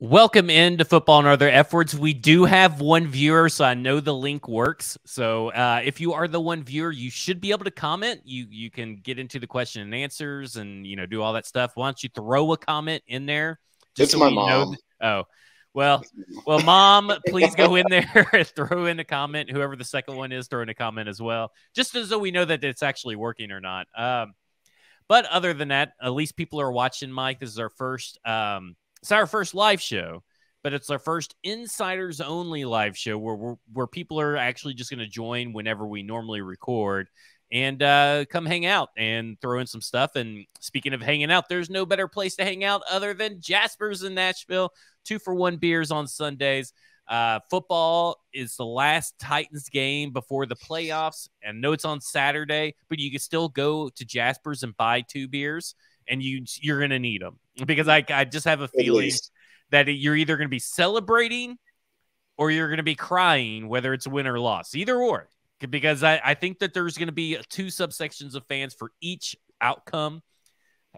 Welcome into Football and Other F Words. We do have one viewer, so I know the link works. So if you are the one viewer, you should be able to comment. You can get into the question and answers and, do all that stuff. Why don't you throw a comment in there? Just so my mom. Well, Mom, please go in there and throw in a comment. Whoever the second one is, throw in a comment as well, just so we know that it's actually working or not. But other than that, at least people are watching, Mike. This is our first it's our first live show, but it's our first insiders only live show where people are actually just going to join whenever we normally record and come hang out and throw in some stuff. And speaking of hanging out, there's no better place to hang out other than Jasper's in Nashville. 2-for-1 beers on Sundays. Football is the last Titans game before the playoffs. And I know it's on Saturday, but you can still go to Jasper's and buy 2 beers. And you're going to need them because I just have a feeling that you're either going to be celebrating or you're going to be crying, whether it's a win or loss, either or, because I think that there's going to be 2 subsections of fans for each outcome.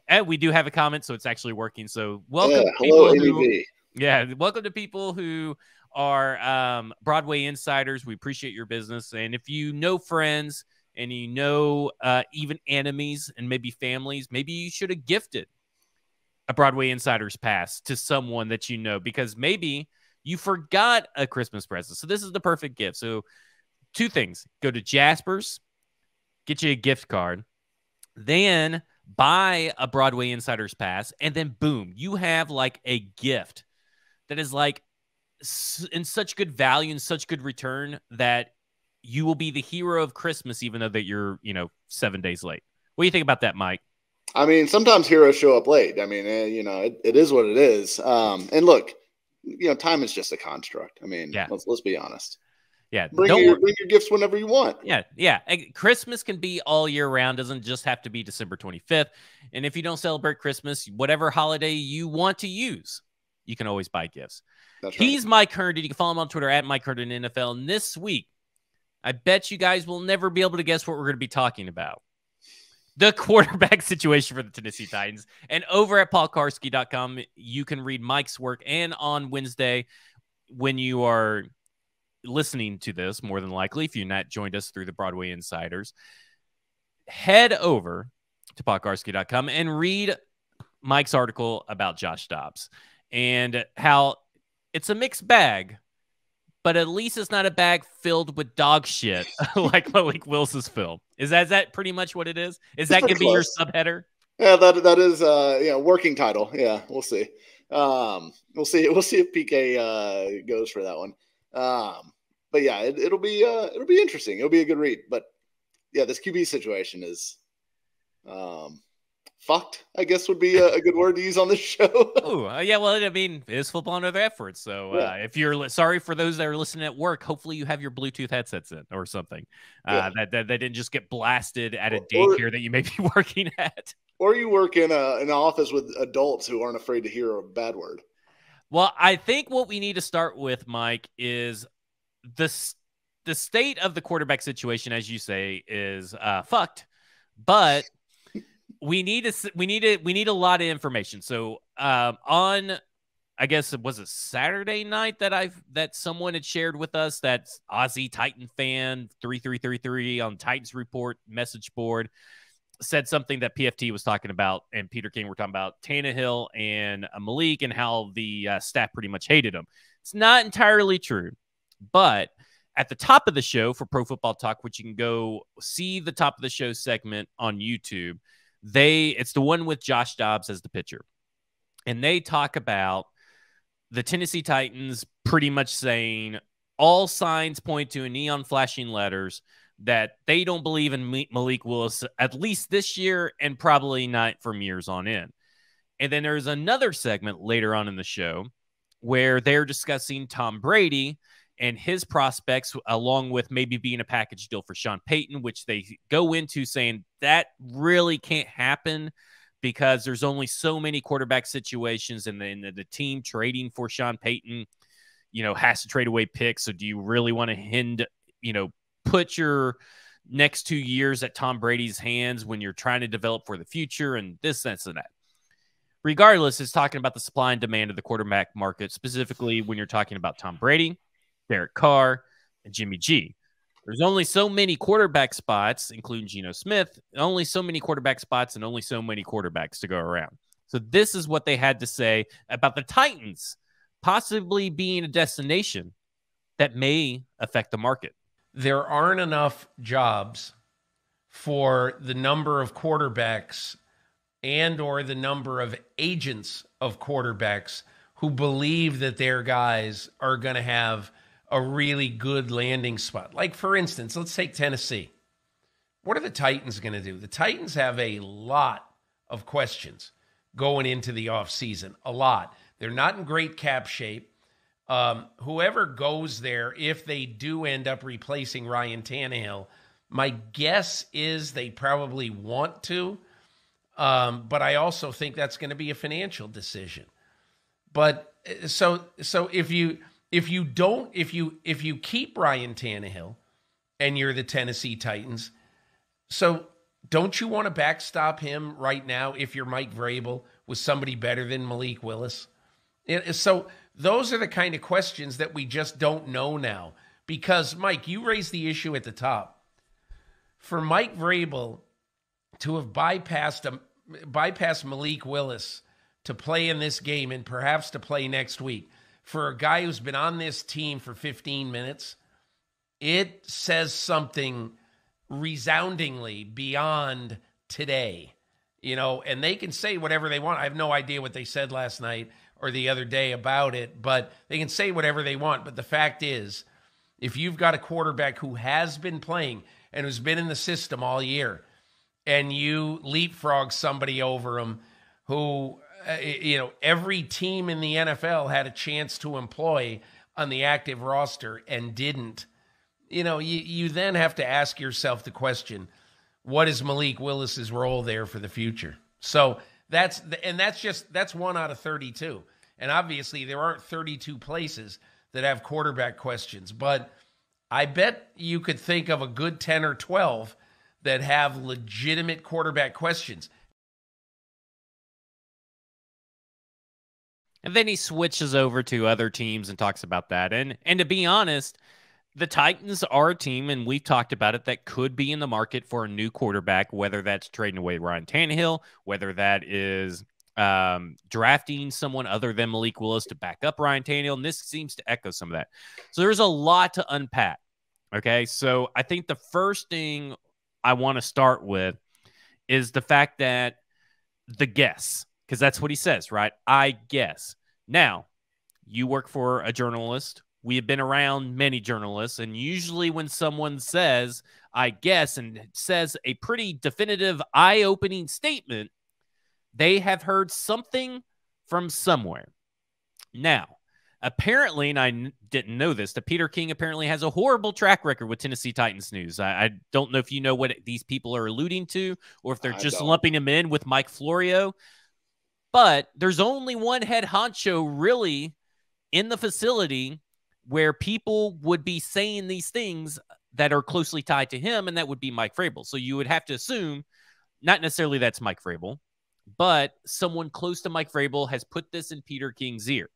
And we do have a comment, so it's actually working. So welcome. Welcome to people who are Broadway insiders. We appreciate your business. And if you know friends, and even enemies and maybe families, maybe you should have gifted a Broadway Insiders pass to someone that you know, because maybe you forgot a Christmas present. So this is the perfect gift. So 2 things. Go to Jasper's, get you a gift card, then buy a Broadway Insiders pass, and then boom, you have like a gift that is like in such good value and such good return that you will be the hero of Christmas, even though that you're, 7 days late. What do you think about that, Mike? I mean, sometimes heroes show up late. I mean, it is what it is. And look, time is just a construct. I mean, let's be honest. Yeah. Bring your gifts whenever you want. Yeah. Christmas can be all year round. Doesn't just have to be December 25th. And if you don't celebrate Christmas, whatever holiday you want to use, you can always buy gifts. That's right. He's Mike Herndon. You can follow him on Twitter at Mike Herndon NFL. And this week, I bet you guys will never be able to guess what we're going to be talking about. The quarterback situation for the Tennessee Titans. And over at paulkarski.com, you can read Mike's work. And on Wednesday, when you are listening to this, more than likely, if you're not joined us through the Broadway Insiders, head over to paulkarski.com and read Mike's article about Josh Dobbs and how it's a mixed bag. But at least it's not a bag filled with dog shit like Malik Willis's film. Is that pretty much what it is? Is that going to be your subheader? Yeah, that is working title. Yeah, we'll see. We'll see if PK goes for that one. But yeah, it'll be interesting. It'll be a good read. But yeah, this QB situation is fucked, I guess would be a good word to use on this show. Yeah, well, I mean, it's football and other efforts. So if you're sorry for those that are listening at work, hopefully you have your Bluetooth headsets in or something that didn't just get blasted at a daycare that you may be working at. Or you work in an office with adults who aren't afraid to hear a bad word. Well, I think what we need to start with, Mike, is the state of the quarterback situation, as you say, is fucked, but we need a lot of information. So on, I guess it was a Saturday night that someone had shared with us, that Aussie Titan fan 3333 on Titans Report message board said something that PFT was talking about and Peter King were talking about Tannehill and Malik and how the staff pretty much hated him. It's not entirely true, but at the top of the show for Pro Football Talk, which you can go see the top of the show segment on YouTube, it's the one with Josh Dobbs as the pitcher. And they talk about the Tennessee Titans pretty much saying all signs point to in neon flashing letters that they don't believe in Malik Willis, at least this year, and probably not from years on in. And then there's another segment later on in the show where they're discussing Tom Brady and his prospects, along with maybe being a package deal for Sean Payton, which they go into saying that really can't happen because there's only so many quarterback situations, and then the team trading for Sean Payton, has to trade away picks. So do you really want to put your next 2 years at Tom Brady's hands when you're trying to develop for the future and this, that, and that? regardless, is talking about the supply and demand of the quarterback market, specifically when you're talking about Tom Brady, Derek Carr, and Jimmy G. There's only so many quarterback spots, including Geno Smith, only so many quarterback spots and only so many quarterbacks to go around. So this is what they had to say about the Titans possibly being a destination that may affect the market. There aren't enough jobs for the number of quarterbacks and or the number of agents of quarterbacks who believe that their guys are going to have a really good landing spot. Like, for instance, let's take Tennessee. What are the Titans going to do? The Titans have a lot of questions going into the offseason. A lot. They're not in great cap shape. Whoever goes there, if they do end up replacing Ryan Tannehill, my guess is they probably want to. But I also think that's going to be a financial decision. But so if you keep Ryan Tannehill and you're the Tennessee Titans, so don't you want to backstop him right now if you're Mike Vrabel with somebody better than Malik Willis? So those are the kind of questions that we just don't know now. Because, Mike, you raised the issue at the top. For Mike Vrabel to have bypassed Malik Willis to play in this game and perhaps to play next week, for a guy who's been on this team for 15 minutes, it says something resoundingly beyond today. And they can say whatever they want. I have no idea what they said last night or the other day about it, but they can say whatever they want. But the fact is, if you've got a quarterback who has been playing and who's been in the system all year, and you leapfrog somebody over him who, every team in the NFL had a chance to employ on the active roster and didn't, you then have to ask yourself the question, what is Malik Willis's role there for the future? So that's 1 out of 32. And obviously there aren't 32 places that have quarterback questions, but I bet you could think of a good 10 or 12 that have legitimate quarterback questions. And then he switches over to other teams and talks about that. And to be honest, the Titans are a team, and we've talked about it, that could be in the market for a new quarterback, whether that's trading away Ryan Tannehill, whether that is drafting someone other than Malik Willis to back up Ryan Tannehill. And this seems to echo some of that. So there's a lot to unpack. Okay, so I think the first thing I want to start with is the fact that the guess, because that's what he says, right? I guess. Now, you work for a journalist. We have been around many journalists, and usually when someone says, I guess, and says a pretty definitive, eye-opening statement, they have heard something from somewhere. Now, apparently, and I didn't know this, that Peter King apparently has a horrible track record with Tennessee Titans news. I don't know if you know what these people are alluding to, or if they're just lumping him in with Mike Florio. But there's only one head honcho really in the facility where people would be saying these things that are closely tied to him, and that would be Mike Vrabel. So you would have to assume, not necessarily that's Mike Vrabel, but someone close to Mike Vrabel has put this in Peter King's ear.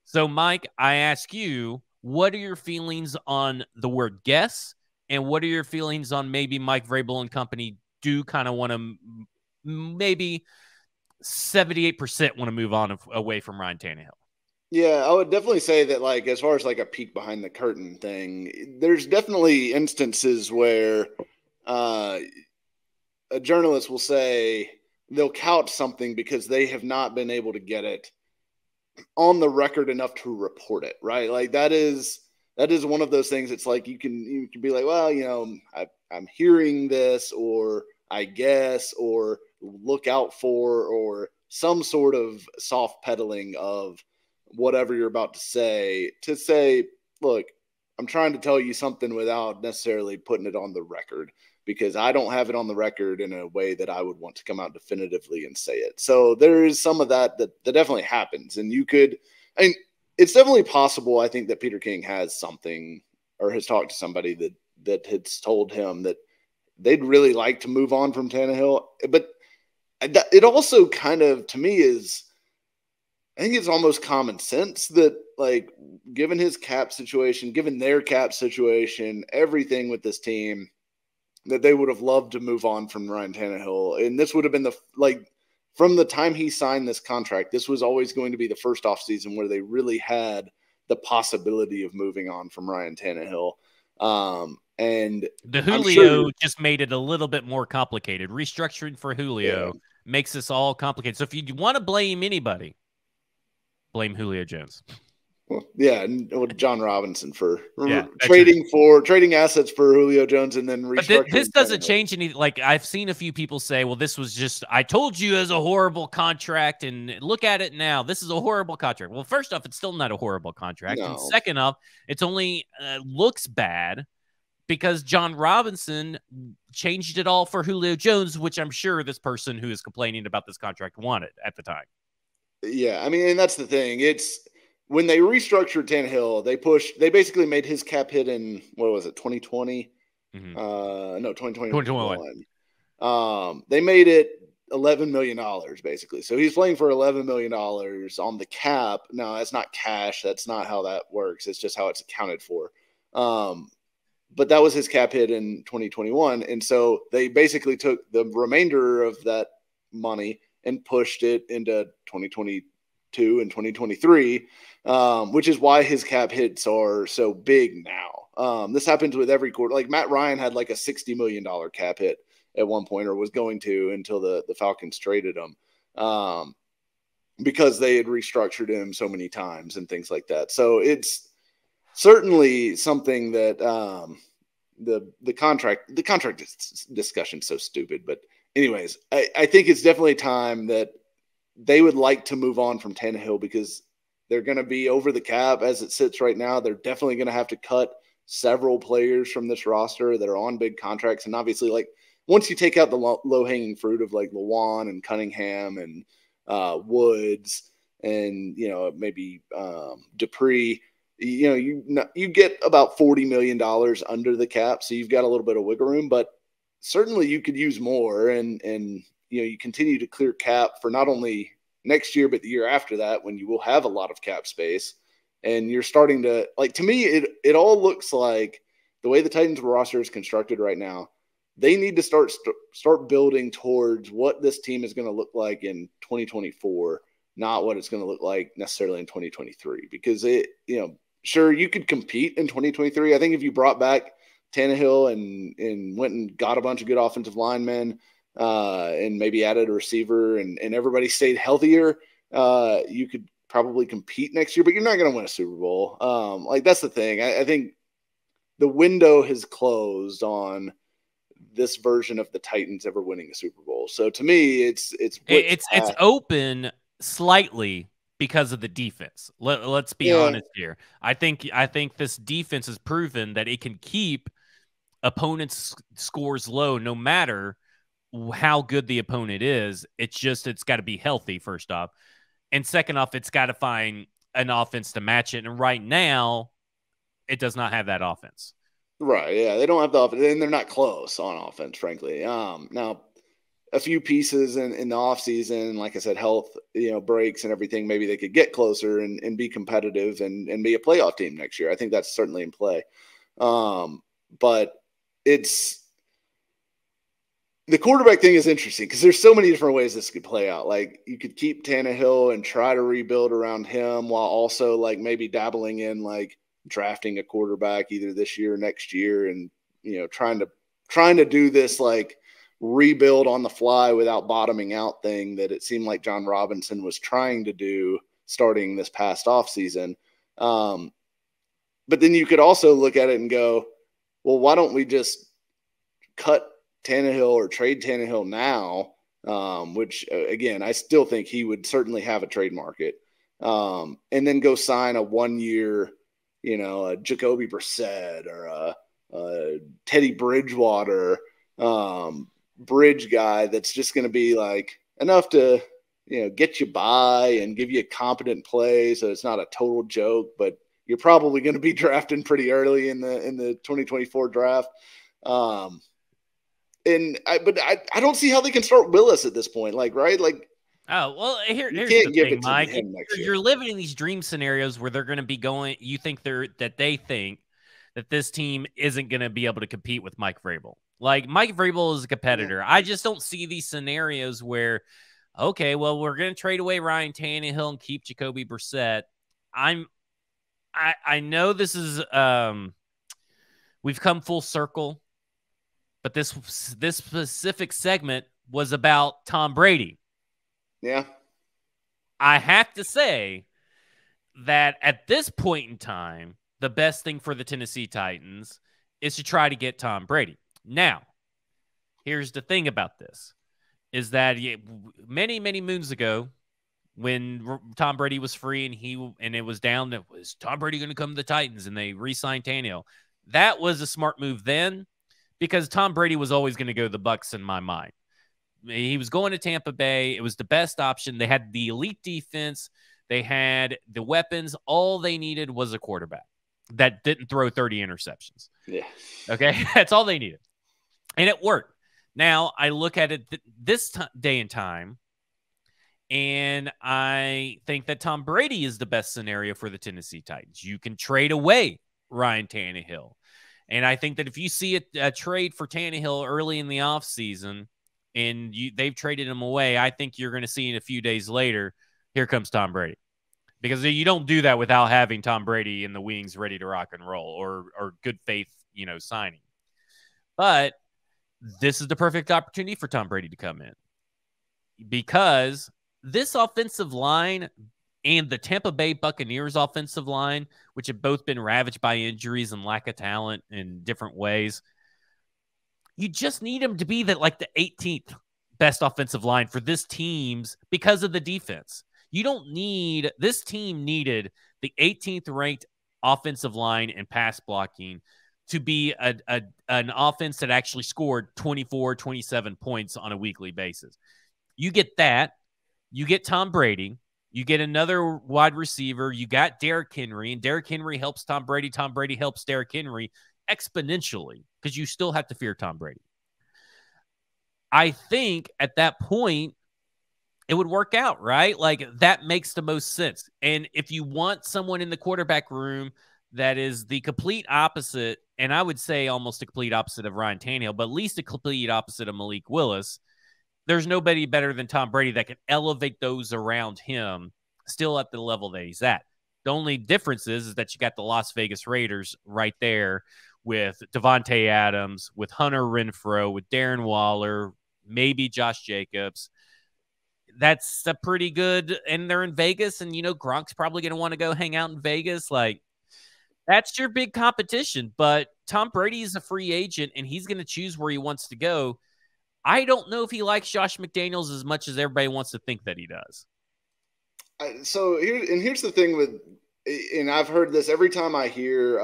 So, Mike, I ask you, what are your feelings on the word guess, and what are your feelings on maybe Mike Vrabel and company do kind of want to, maybe 78% want to move on away from Ryan Tannehill? Yeah, I would definitely say that, like, as far as like a peek behind the curtain thing, there's definitely instances where a journalist will say they'll couch something because they have not been able to get it on the record enough to report it, right? Like that is one of those things. It's like you can be like, well, I'm hearing this, or I guess, or look out for, or some sort of soft peddling of whatever you're about to say, look, I'm trying to tell you something without necessarily putting it on the record, because I don't have it on the record in a way that I would want to come out definitively and say it. So there is some of that definitely happens. And it's definitely possible, I think, that Peter King has something, or has talked to somebody that has told him that they'd really like to move on from Tannehill. But it also kind of, to me, is, I think it's almost common sense that, like, given his cap situation, given their cap situation, everything with this team, that they would have loved to move on from Ryan Tannehill. And this would have been from the time he signed this contract, this was always going to be the first offseason where they really had the possibility of moving on from Ryan Tannehill. And the Julio just made it a little bit more complicated. Restructuring for Julio makes this all complicated. So if you want to blame anybody, blame Julio Jones. Well, yeah, and John Robinson for trading assets for Julio Jones and then restructuring. But this doesn't change anything. Like, I've seen a few people say, well, this was just, I told you as a horrible contract, and look at it now. This is a horrible contract. Well, first off, it's still not a horrible contract. No. And second off, it's only looks bad because John Robinson changed it all for Julio Jones, which I'm sure this person who is complaining about this contract wanted at the time. Yeah, I mean, and that's the thing. It's when they restructured Tannehill, they basically made his cap hit in, what was it, 2020? Mm-hmm. No, 2021. They made it $11 million, basically. So he's playing for $11 million on the cap. No, that's not cash. That's not how that works. It's just how it's accounted for. But that was his cap hit in 2021. And so they basically took the remainder of that money and pushed it into 2022 and 2023, which is why his cap hits are so big now. This happens with every quarter. Like Matt Ryan had like a $60 million cap hit at one point, or was going to, until the Falcons traded him, because they had restructured him so many times and things like that. So it's certainly something that the contract discussion is so stupid. But anyways, I think it's definitely time that they would like to move on from Tannehill, because they're going to be over the cap as it sits right now. They're definitely going to have to cut several players from this roster that are on big contracts. And obviously, like, once you take out the low-hanging fruit of like Lewan and Cunningham and Woods and, maybe Dupree, you get about $40 million under the cap. So you've got a little bit of wiggle room, but certainly you could use more, and you continue to clear cap for not only next year, but the year after that, when you will have a lot of cap space. And you're starting to, like, to me, it all looks like the way the Titans roster is constructed right now, they need to start building towards what this team is going to look like in 2024, not what it's going to look like necessarily in 2023, because sure, you could compete in 2023. I think if you brought back Tannehill and went and got a bunch of good offensive linemen, and maybe added a receiver, and everybody stayed healthier, you could probably compete next year, but you're not going to win a Super Bowl. Like, that's the thing. I think the window has closed on this version of the Titans ever winning a Super Bowl. So to me, it's open slightly because of the defense. Let's be honest here. I think this defense has proven that it can keep opponents' scores low no matter how good the opponent is. It's got to be healthy, first off. And second off, it's got to find an offense to match it. And right now, it does not have that offense. Right, yeah. They don't have the offense, and they're not close on offense, frankly. Now, a few pieces in the offseason, like I said, health, breaks and everything, maybe they could get closer and be competitive and be a playoff team next year. I think that's certainly in play. But the quarterback thing is interesting because there's so many different ways this could play out. Like, you could keep Tannehill and try to rebuild around him while also, like, maybe dabbling in, like, drafting a quarterback either this year or next year, and trying to do this, like, rebuild on the fly without bottoming out thing that it seemed like John Robinson was trying to do starting this past offseason. But then you could also look at it and go, well, why don't we just cut Tannehill or trade Tannehill now, which, again, I still think he would certainly have a trade market, and then go sign a 1-year, a Jacoby Brissett or a Teddy Bridgewater bridge guy that's just going to be like enough to get you by and give you a competent play, so it's not a total joke, but you're probably going to be drafting pretty early in the 2024 draft. But I don't see how they can start Willis at this point. Like, right? Like, oh, well, here's can't the give thing, it to Mike. him next year. You're living in these dream scenarios where they're going to be going. You think they think that this team isn't going to be able to compete with Mike Vrabel. Like, Mike Vrabel is a competitor. Yeah. I just don't see these scenarios where, okay, well, we're going to trade away Ryan Tannehill and keep Jacoby Brissett. I know this is we've come full circle, but this specific segment was about Tom Brady. Yeah. I have to say that at this point in time, the best thing for the Tennessee Titans is to try to get Tom Brady. Now, here's the thing about this, is that many, many moons ago, when Tom Brady was free and it was down, that was Tom Brady going to come to the Titans, and they re-signed Tannehill. That was a smart move then, because Tom Brady was always going to go to the Bucs in my mind. He was going to Tampa Bay. It was the best option. They had the elite defense. They had the weapons. All they needed was a quarterback that didn't throw 30 interceptions. Yeah. Okay? That's all they needed. And it worked. Now, I look at it this day and time, and I think that Tom Brady is the best scenario for the Tennessee Titans. You can trade away Ryan Tannehill. And I think that if you see a trade for Tannehill early in the offseason and they've traded him away, I think you're going to see in a few days later, here comes Tom Brady. Because you don't do that without having Tom Brady in the wings ready to rock and roll or good faith, signing. But this is the perfect opportunity for Tom Brady to come in. Because this offensive line and the Tampa Bay Buccaneers offensive line, which have both been ravaged by injuries and lack of talent in different ways, you just need them to be the 18th best offensive line for this team's because of the defense. You don't need – this team needed the 18th ranked offensive line and pass blocking to be an offense that actually scored 24, 27 points on a weekly basis. You get that. You get Tom Brady. You get another wide receiver. You got Derrick Henry, and Derrick Henry helps Tom Brady. Tom Brady helps Derrick Henry exponentially because you still have to fear Tom Brady. I think at that point, it would work out, right? Like, that makes the most sense. And if you want someone in the quarterback room that is the complete opposite, and I would say almost a complete opposite of Ryan Tannehill, but at least a complete opposite of Malik Willis, there's nobody better than Tom Brady that can elevate those around him still at the level that he's at. The only difference is that you got the Las Vegas Raiders right there with Devontae Adams, with Hunter Renfrow, with Darren Waller, maybe Josh Jacobs. That's a pretty good, and they're in Vegas, and Gronk's probably going to want to go hang out in Vegas. Like, that's your big competition. But Tom Brady is a free agent, and he's going to choose where he wants to go. I don't know if he likes Josh McDaniels as much as everybody wants to think that he does. So here's the thing with, and I've heard this every time I hear,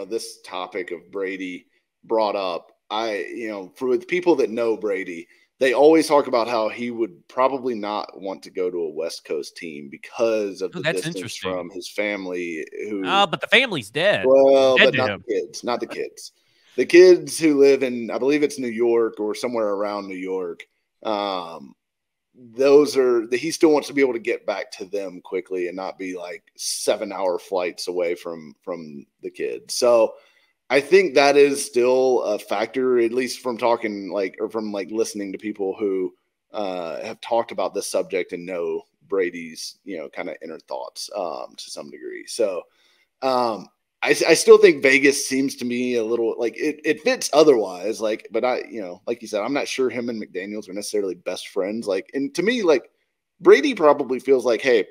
this topic of Brady brought up. For the people that know Brady, they always talk about how he would probably not want to go to a West Coast team because of the distance from his family. But the family's dead. Well, but not the kids. Not the kids. The kids who live in, I believe it's New York or somewhere around New York. He still wants to be able to get back to them quickly and not be like 7-hour flights away from the kids. So I think that is still a factor, at least from talking from listening to people who have talked about this subject and know Brady's, kind of inner thoughts to some degree. So I still think Vegas seems to me a little it fits otherwise. But like you said, I'm not sure him and McDaniels are necessarily best friends. And to me, Brady probably feels like, hey,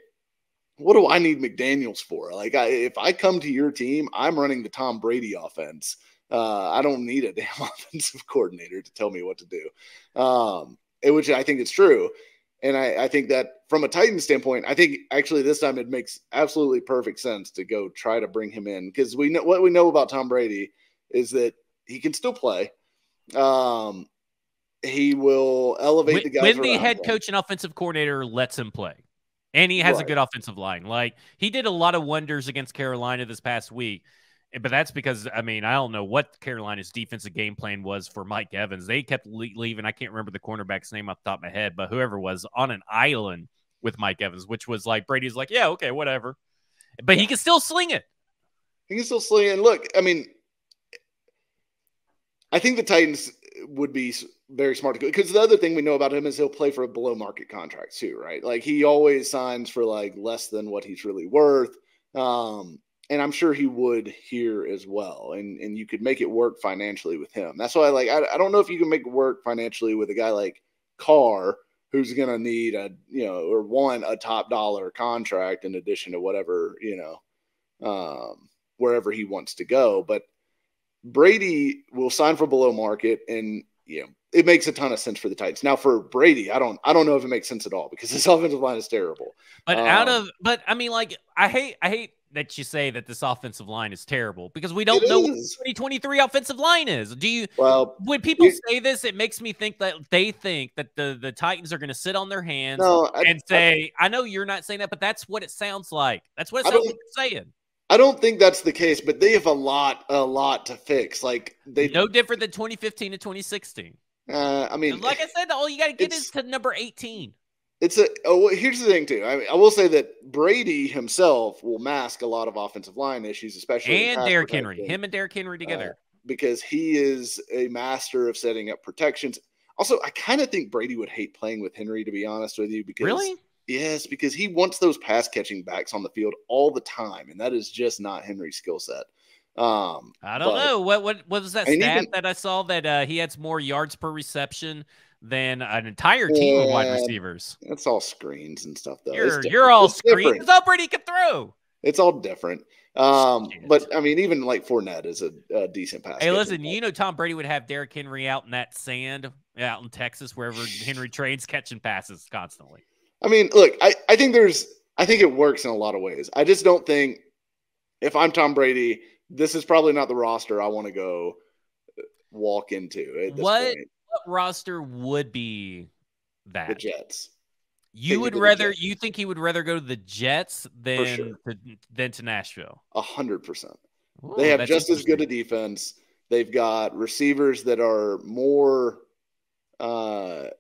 what do I need McDaniels for? If I come to your team, I'm running the Tom Brady offense. I don't need a damn offensive coordinator to tell me what to do. Which I think is true. And I think that from a Titans standpoint, I think actually this time it makes absolutely perfect sense to go try to bring him in, because we know what we know about Tom Brady is that he can still play. He will elevate the guys when the head coach and offensive coordinator lets him play, and he has a good offensive line. He did a lot of wonders against Carolina this past week. But that's because, I mean, I don't know what Carolina's defensive game plan was for Mike Evans. They kept leaving. I can't remember the cornerback's name off the top of my head, but whoever was on an island with Mike Evans, which was like Brady's like, yeah, okay, whatever. But he can still sling it. He can still sling it. And look, I mean, I think the Titans would be very smart to go, because the other thing we know about him is he'll play for a below market contract too, right? Like he always signs for like less than what he's really worth. And I'm sure he would here as well. And you could make it work financially with him. That's why I don't know if you can make it work financially with a guy like Carr, who's going to need or want a top dollar contract in addition to whatever, wherever he wants to go. But Brady will sign for below market, and it makes a ton of sense for the Titans. Now for Brady, I don't know if it makes sense at all, because his offensive line is terrible. But I mean, like, I hate that you say that this offensive line is terrible, because we don't know what the 2023 offensive line is. When people say this, it makes me think that they think that the Titans are going to sit on their hands and say, I know you're not saying that, but that's what it sounds like. That's what it sounds like you're saying. I don't think that's the case, but they have a lot to fix. Like no different than 2015 to 2016. I mean, like I said, all you got to get is to number 18. Here's the thing too. I will say that Brady himself will mask a lot of offensive line issues, especially and Derrick Henry. Him and Derrick Henry together, because he is a master of setting up protections. Also, I kind of think Brady would hate playing with Henry, to be honest with you. Because yes, because he wants those pass catching backs on the field all the time, and that is just not Henry's skill set. I don't know what was that stat that I saw that he had more yards per reception than an entire team of wide receivers. It's all screens and stuff, though. You're all screens. It's all Brady can throw. It's all different. But I mean, even like Fournette is a decent pass. Hey, listen, Tom Brady would have Derrick Henry out in that sand out in Texas, wherever Henry trades, catching passes constantly. I mean, look, I think it works in a lot of ways. I just don't think, if I'm Tom Brady, this is probably not the roster I want to go walk into at this point. What roster would be that? The Jets. You think he would rather go to the Jets than to Nashville? 100%. They have just as good a defense. They've got receivers that are more I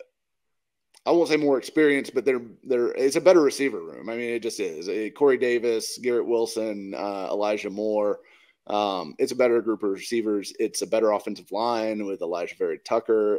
won't say more experienced, but it's a better receiver room. I mean, it just is. Corey Davis, Garrett Wilson, Elijah Moore. It's a better group of receivers. It's a better offensive line with Elijah Vera-Tucker.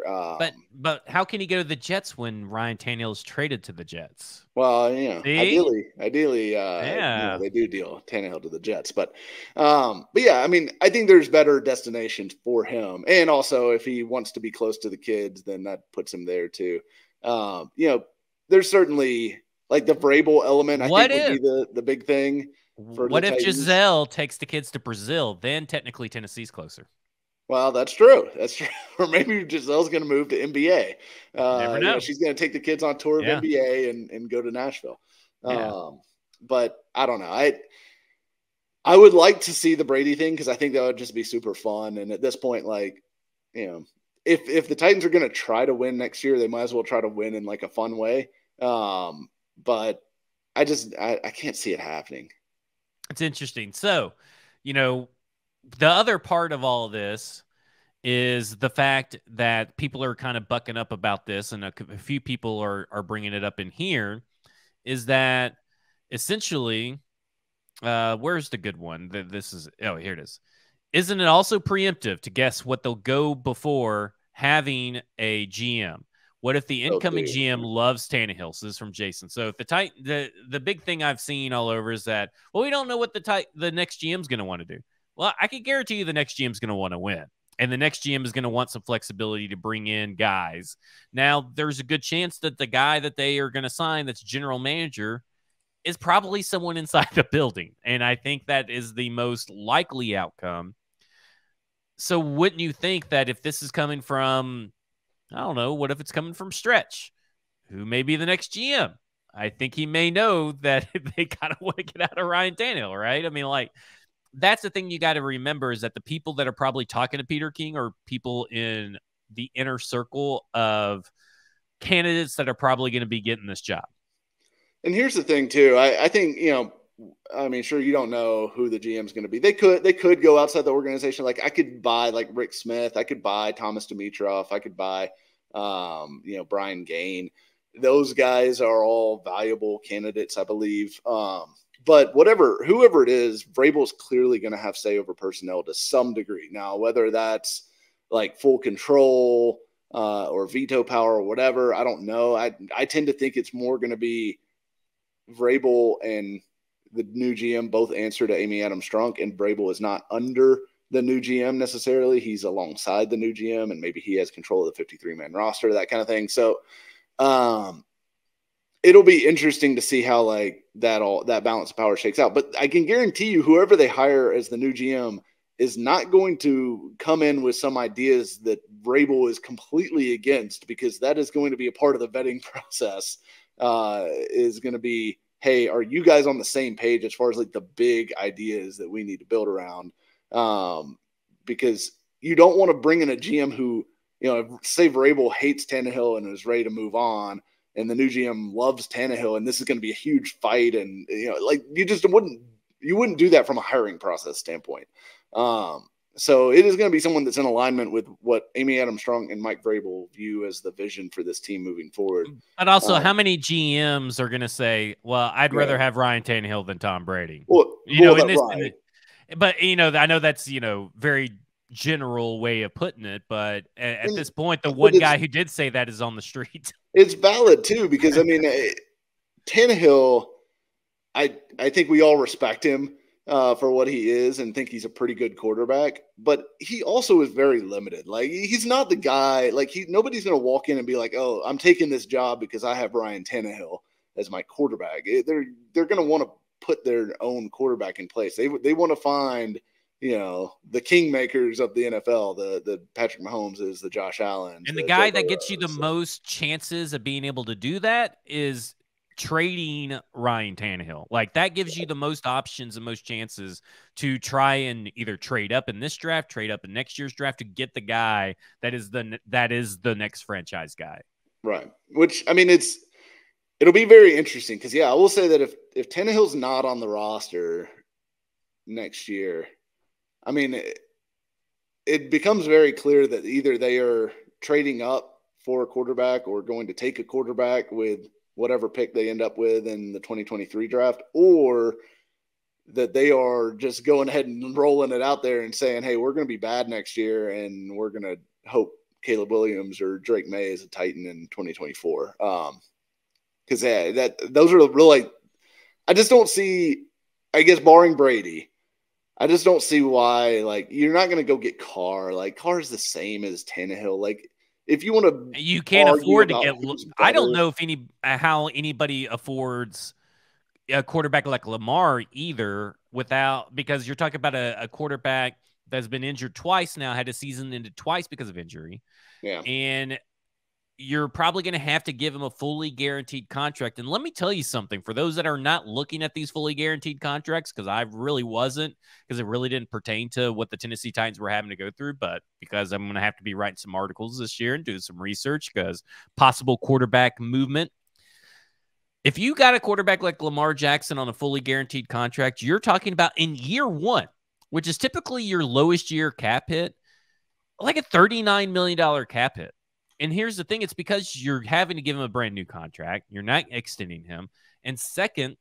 But how can he go to the Jets when Ryan Tannehill is traded to the Jets? Well, ideally, they do deal Tannehill to the Jets. But yeah, I mean, I think there's better destinations for him. And also, if he wants to be close to the kids, then that puts him there too. There's certainly like the Vrabel element. I think would be the big thing. What if Giselle takes the kids to Brazil? Then technically Tennessee's closer. Well, that's true. Or maybe Giselle's going to move to NBA. Never know. She's going to take the kids on tour of NBA and go to Nashville. Yeah. But I don't know. I would like to see the Brady thing, because I think that would just be super fun. And at this point, like, if the Titans are going to try to win next year, they might as well try to win in like a fun way. But I can't see it happening. It's interesting. So, the other part of all of this is the fact that people are kind of bucking up about this, and a few people are bringing it up in here, is that essentially, where's the good one? Here it is. Isn't it also preemptive to guess what they'll go before having a GM? What if the incoming GM loves Tannehill? So this is from Jason. So if the big thing I've seen all over is that, well, we don't know what the next GM's going to want to do. Well, I can guarantee you the next GM's going to want to win. And the next GM is going to want some flexibility to bring in guys. Now, there's a good chance that the guy that they are going to sign that's general manager is probably someone inside the building. And I think that is the most likely outcome. So wouldn't you think that if this is coming from, I don't know, what if it's coming from Stretch, who may be the next GM? I think he may know that they kind of want to get out of Ryan Tannehill, right? I mean, like, that's the thing you got to remember, is that the people that are probably talking to Peter King are people in the inner circle of candidates that are probably going to be getting this job. And here's the thing too. I think, I mean, sure, you don't know who the GM is going to be. They could go outside the organization. Like I could buy like Rick Smith. I could buy Thomas Dimitroff. I could buy, Brian Gain. Those guys are all valuable candidates, I believe. But whoever it is, Vrabel's clearly going to have say over personnel to some degree. Now, whether that's like full control or veto power or whatever, I don't know. I tend to think it's more going to be Vrabel and the new GM both answer to Amy Adams Strunk, and Vrabel is not under the new GM necessarily. He's alongside the new GM, and maybe he has control of the 53-man roster, that kind of thing. So it'll be interesting to see how like that balance of power shakes out. But I can guarantee you, whoever they hire as the new GM is not going to come in with some ideas that Vrabel is completely against, because that is going to be a part of the vetting process. Is going to be, hey, are you guys on the same page as far as like the big ideas that we need to build around? Because you don't want to bring in a GM who, say Vrabel hates Tannehill and is ready to move on, and the new GM loves Tannehill, and this is going to be a huge fight. And, like you wouldn't do that from a hiring process standpoint. So it is going to be someone that's in alignment with what Amy Adams Strong and Mike Vrabel view as the vision for this team moving forward. But also, how many GMs are going to say, well, I'd rather have Ryan Tannehill than Tom Brady? But, I know that's, very general way of putting it. But at this point, the one guy who did say that is on the street. It's valid, too, because, I mean, Tannehill, I think we all respect him for what he is and think he's a pretty good quarterback, but he also is very limited. Like he's not the guy, like nobody's going to walk in and be like, oh, I'm taking this job because I have Ryan Tannehill as my quarterback. They're going to want to put their own quarterback in place. They want to find, the kingmakers of the NFL, the Patrick Mahomes is, the Josh Allen. And the guy that gets you the most chances of being able to do that is trading Ryan Tannehill. Like that gives you the most options and most chances to try and either trade up in this draft, trade up in next year's draft to get the guy that is the next franchise guy. Right. Which, I mean, it'll be very interesting because, I will say that if Tannehill's not on the roster next year, I mean, it becomes very clear that either they are trading up for a quarterback or going to take a quarterback with whatever pick they end up with in the 2023 draft, or that they are just going ahead and rolling it out there and saying, hey, we're going to be bad next year and we're going to hope Caleb Williams or Drake May is a Titan in 2024. Because those are really, I just don't see, I guess barring Brady, I just don't see why, like, you're not going to go get Carr. Like, Carr's the same as Tannehill. Like, if you want to, you can't afford to get. I don't know if how anybody affords a quarterback like Lamar either, because you're talking about a quarterback that's been injured twice now, had a season ended twice because of injury. Yeah, and you're probably going to have to give him a fully guaranteed contract. And let me tell you something, for those that are not looking at these fully guaranteed contracts, because I really wasn't, because it really didn't pertain to what the Tennessee Titans were having to go through, but because I'm going to have to be writing some articles this year and do some research because possible quarterback movement. If you got a quarterback like Lamar Jackson on a fully guaranteed contract, you're talking about in year one, which is typically your lowest year cap hit, like a $39 million cap hit. And here's the thing. It's because you're having to give him a brand new contract. You're not extending him. And second,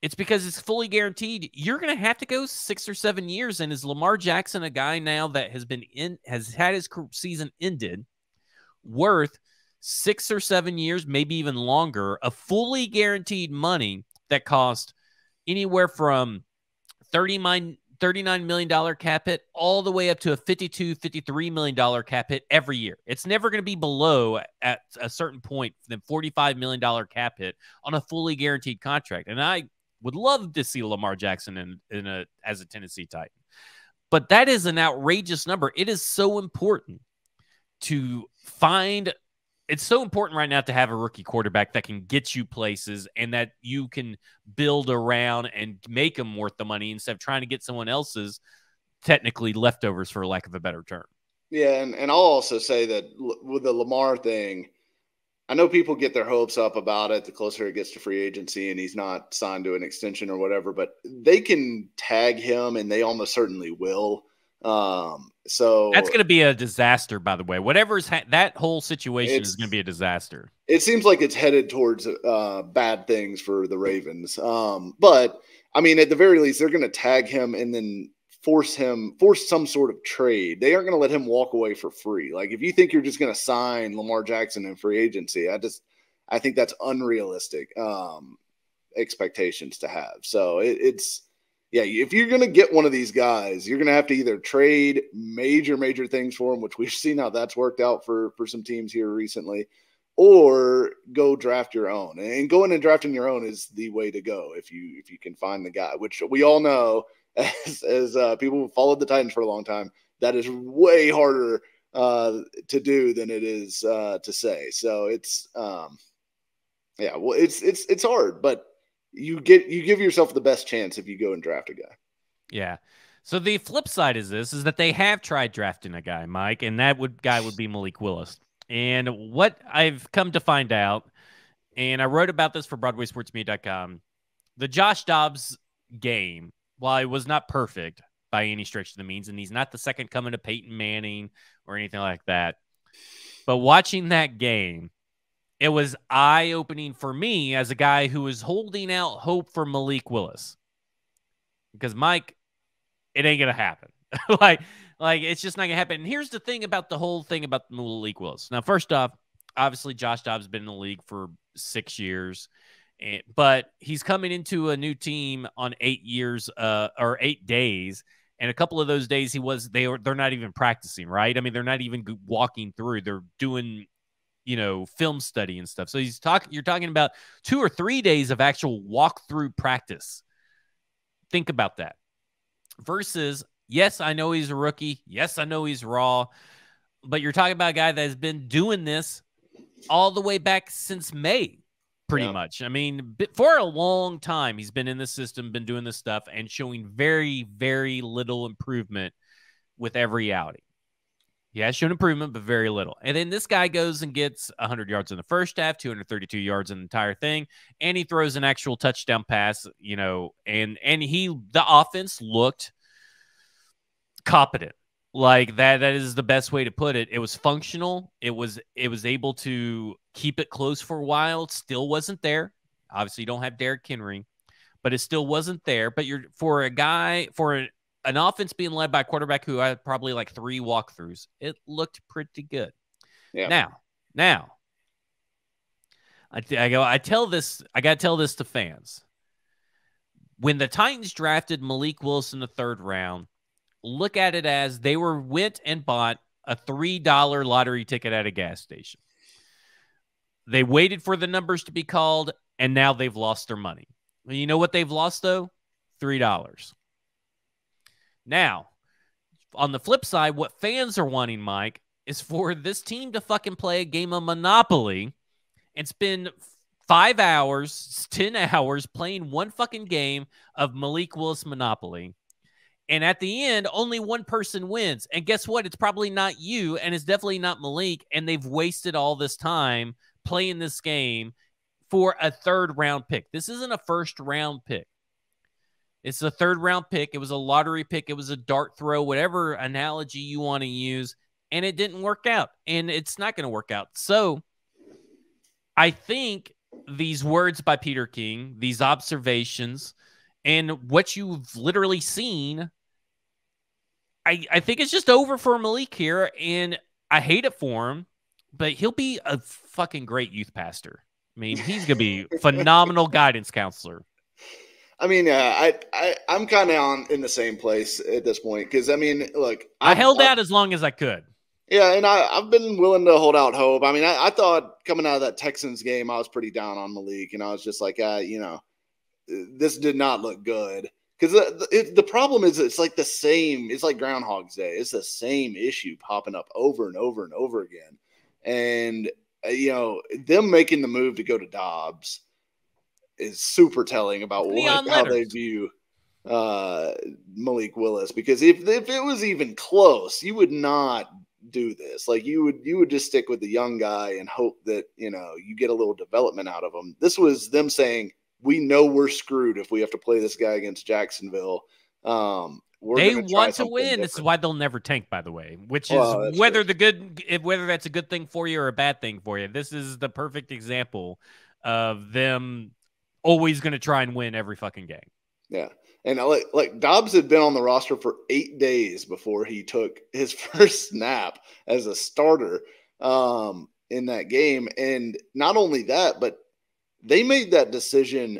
it's because it's fully guaranteed. You're going to have to go 6 or 7 years. And is Lamar Jackson a guy now that has had his season ended worth 6 or 7 years, maybe even longer, of fully guaranteed money that cost anywhere from $39 million cap hit all the way up to a $52, $53 million cap hit every year? It's never going to be below at a certain point than $45 million cap hit on a fully guaranteed contract. And I would love to see Lamar Jackson as a Tennessee Titan. But that is an outrageous number. It is so important to find. It's so important right now to have a rookie quarterback that can get you places and that you can build around and make them worth the money instead of trying to get someone else's technically leftovers, for lack of a better term. Yeah, and I'll also say that with the Lamar thing, I know people get their hopes up about it the closer it gets to free agency and he's not signed to an extension or whatever, but they can tag him and they almost certainly will. So that's going to be a disaster, by the way. Whatever's that whole situation is going to be a disaster. It seems like it's headed towards bad things for the Ravens. But I mean, at the very least, they're going to tag him and then force some sort of trade. They aren't going to let him walk away for free. Like if you think you're just going to sign Lamar Jackson in free agency, I think that's unrealistic expectations to have. So it's if you're going to get one of these guys, you're going to have to either trade major things for him, which we've seen how that's worked out for some teams here recently, or go draft your own. And going and drafting your own is the way to go if you can find the guy, which we all know as people who followed the Titans for a long time, that is way harder to do than it is to say. So it's it's hard, but you give yourself the best chance if you go and draft a guy. Yeah. So the flip side is that they have tried drafting a guy, Mike, and that guy would be Malik Willis. And what I've come to find out, and I wrote about this for BroadwaySportsMedia.com, the Josh Dobbs game, while it was not perfect by any stretch of the means, and he's not the second coming to Peyton Manning or anything like that, but watching that game, it was eye-opening for me as a guy who was holding out hope for Malik Willis. Because, Mike, it ain't going to happen. like, it's just not going to happen. And here's the thing about the whole thing about Malik Willis. Now, first off, obviously Josh Dobbs has been in the league for 6 years. But he's coming into a new team on 8 years or 8 days. And a couple of those days they're not even practicing, right? I mean, they're not even walking through. They're doing, film study and stuff. So you're talking about 2 or 3 days of actual walk-through practice. Think about that. Versus, yes, I know he's a rookie. Yes, I know he's raw. But you're talking about a guy that has been doing this all the way back since May. Pretty much. I mean, for a long time, he's been in the system, been doing this stuff, and showing very, very little improvement with every outing. He has shown improvement, but very little. And then this guy goes and gets 100 yards in the first half, 232 yards in the entire thing, and he throws an actual touchdown pass, and the offense looked competent. Like that is the best way to put it. It was functional. It was able to keep it close for a while. It still wasn't there. Obviously, you don't have Derrick Henry, but it still wasn't there. But an offense being led by a quarterback who had probably like 3 walkthroughs, it looked pretty good. Yeah. Now, I gotta tell this to fans. When the Titans drafted Malik Willis in the 3rd round, look at it as they went and bought a $3 lottery ticket at a gas station. They waited for the numbers to be called, and now they've lost their money. Well, you know what they've lost, though? $3. Now, on the flip side, what fans are wanting, Mike, is for this team to fucking play a game of Monopoly and spend 5 hours, 10 hours playing one fucking game of Malik Willis Monopoly. And at the end, only one person wins. And guess what? It's probably not you, and it's definitely not Malik. And they've wasted all this time playing this game for a 3rd round pick. This isn't a 1st round pick. It's a 3rd round pick. It was a lottery pick. It was a dart throw, whatever analogy you want to use. And it didn't work out. And it's not going to work out. So I think these words by Peter King, these observations, and what you've literally seen, I think it's just over for Malik here, and I hate it for him, but he'll be a fucking great youth pastor. I mean, he's going to be a phenomenal guidance counselor. I mean, I'm kind of in the same place at this point because, I mean, look. I held out as long as I could. Yeah, and I've been willing to hold out hope. I mean, I thought coming out of that Texans game, I was pretty down on Malik, and I was just like, this did not look good. Because the problem is it's like the same – it's like Groundhog's Day. It's the same issue popping up over and over and over again. And, them making the move to go to Dobbs is super telling about how they view Malik Willis. Because if it was even close, you would not do this. Like you would just stick with the young guy and hope that, you get a little development out of him. This was them saying, we know we're screwed if we have to play this guy against Jacksonville. They want to win. Different. This is why they'll never tank, by the way, which is whether that's a good thing for you or a bad thing for you. This is the perfect example of them always going to try and win every fucking game. Yeah. And like Dobbs had been on the roster for 8 days before he took his first snap as a starter in that game. And not only that, but they made that decision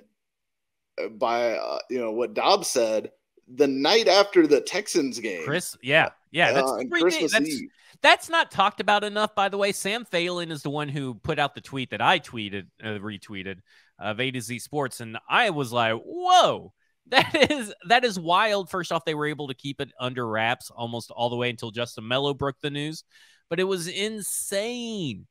by, what Dobbs said the night after the Texans game. That's Christmas Eve. That's not talked about enough, by the way. Sam Phelan is the one who put out the tweet that I retweeted of A to Z Sports. And I was like, whoa. That is wild. First off, they were able to keep it under wraps almost all the way until Justin Mello broke the news. But it was insane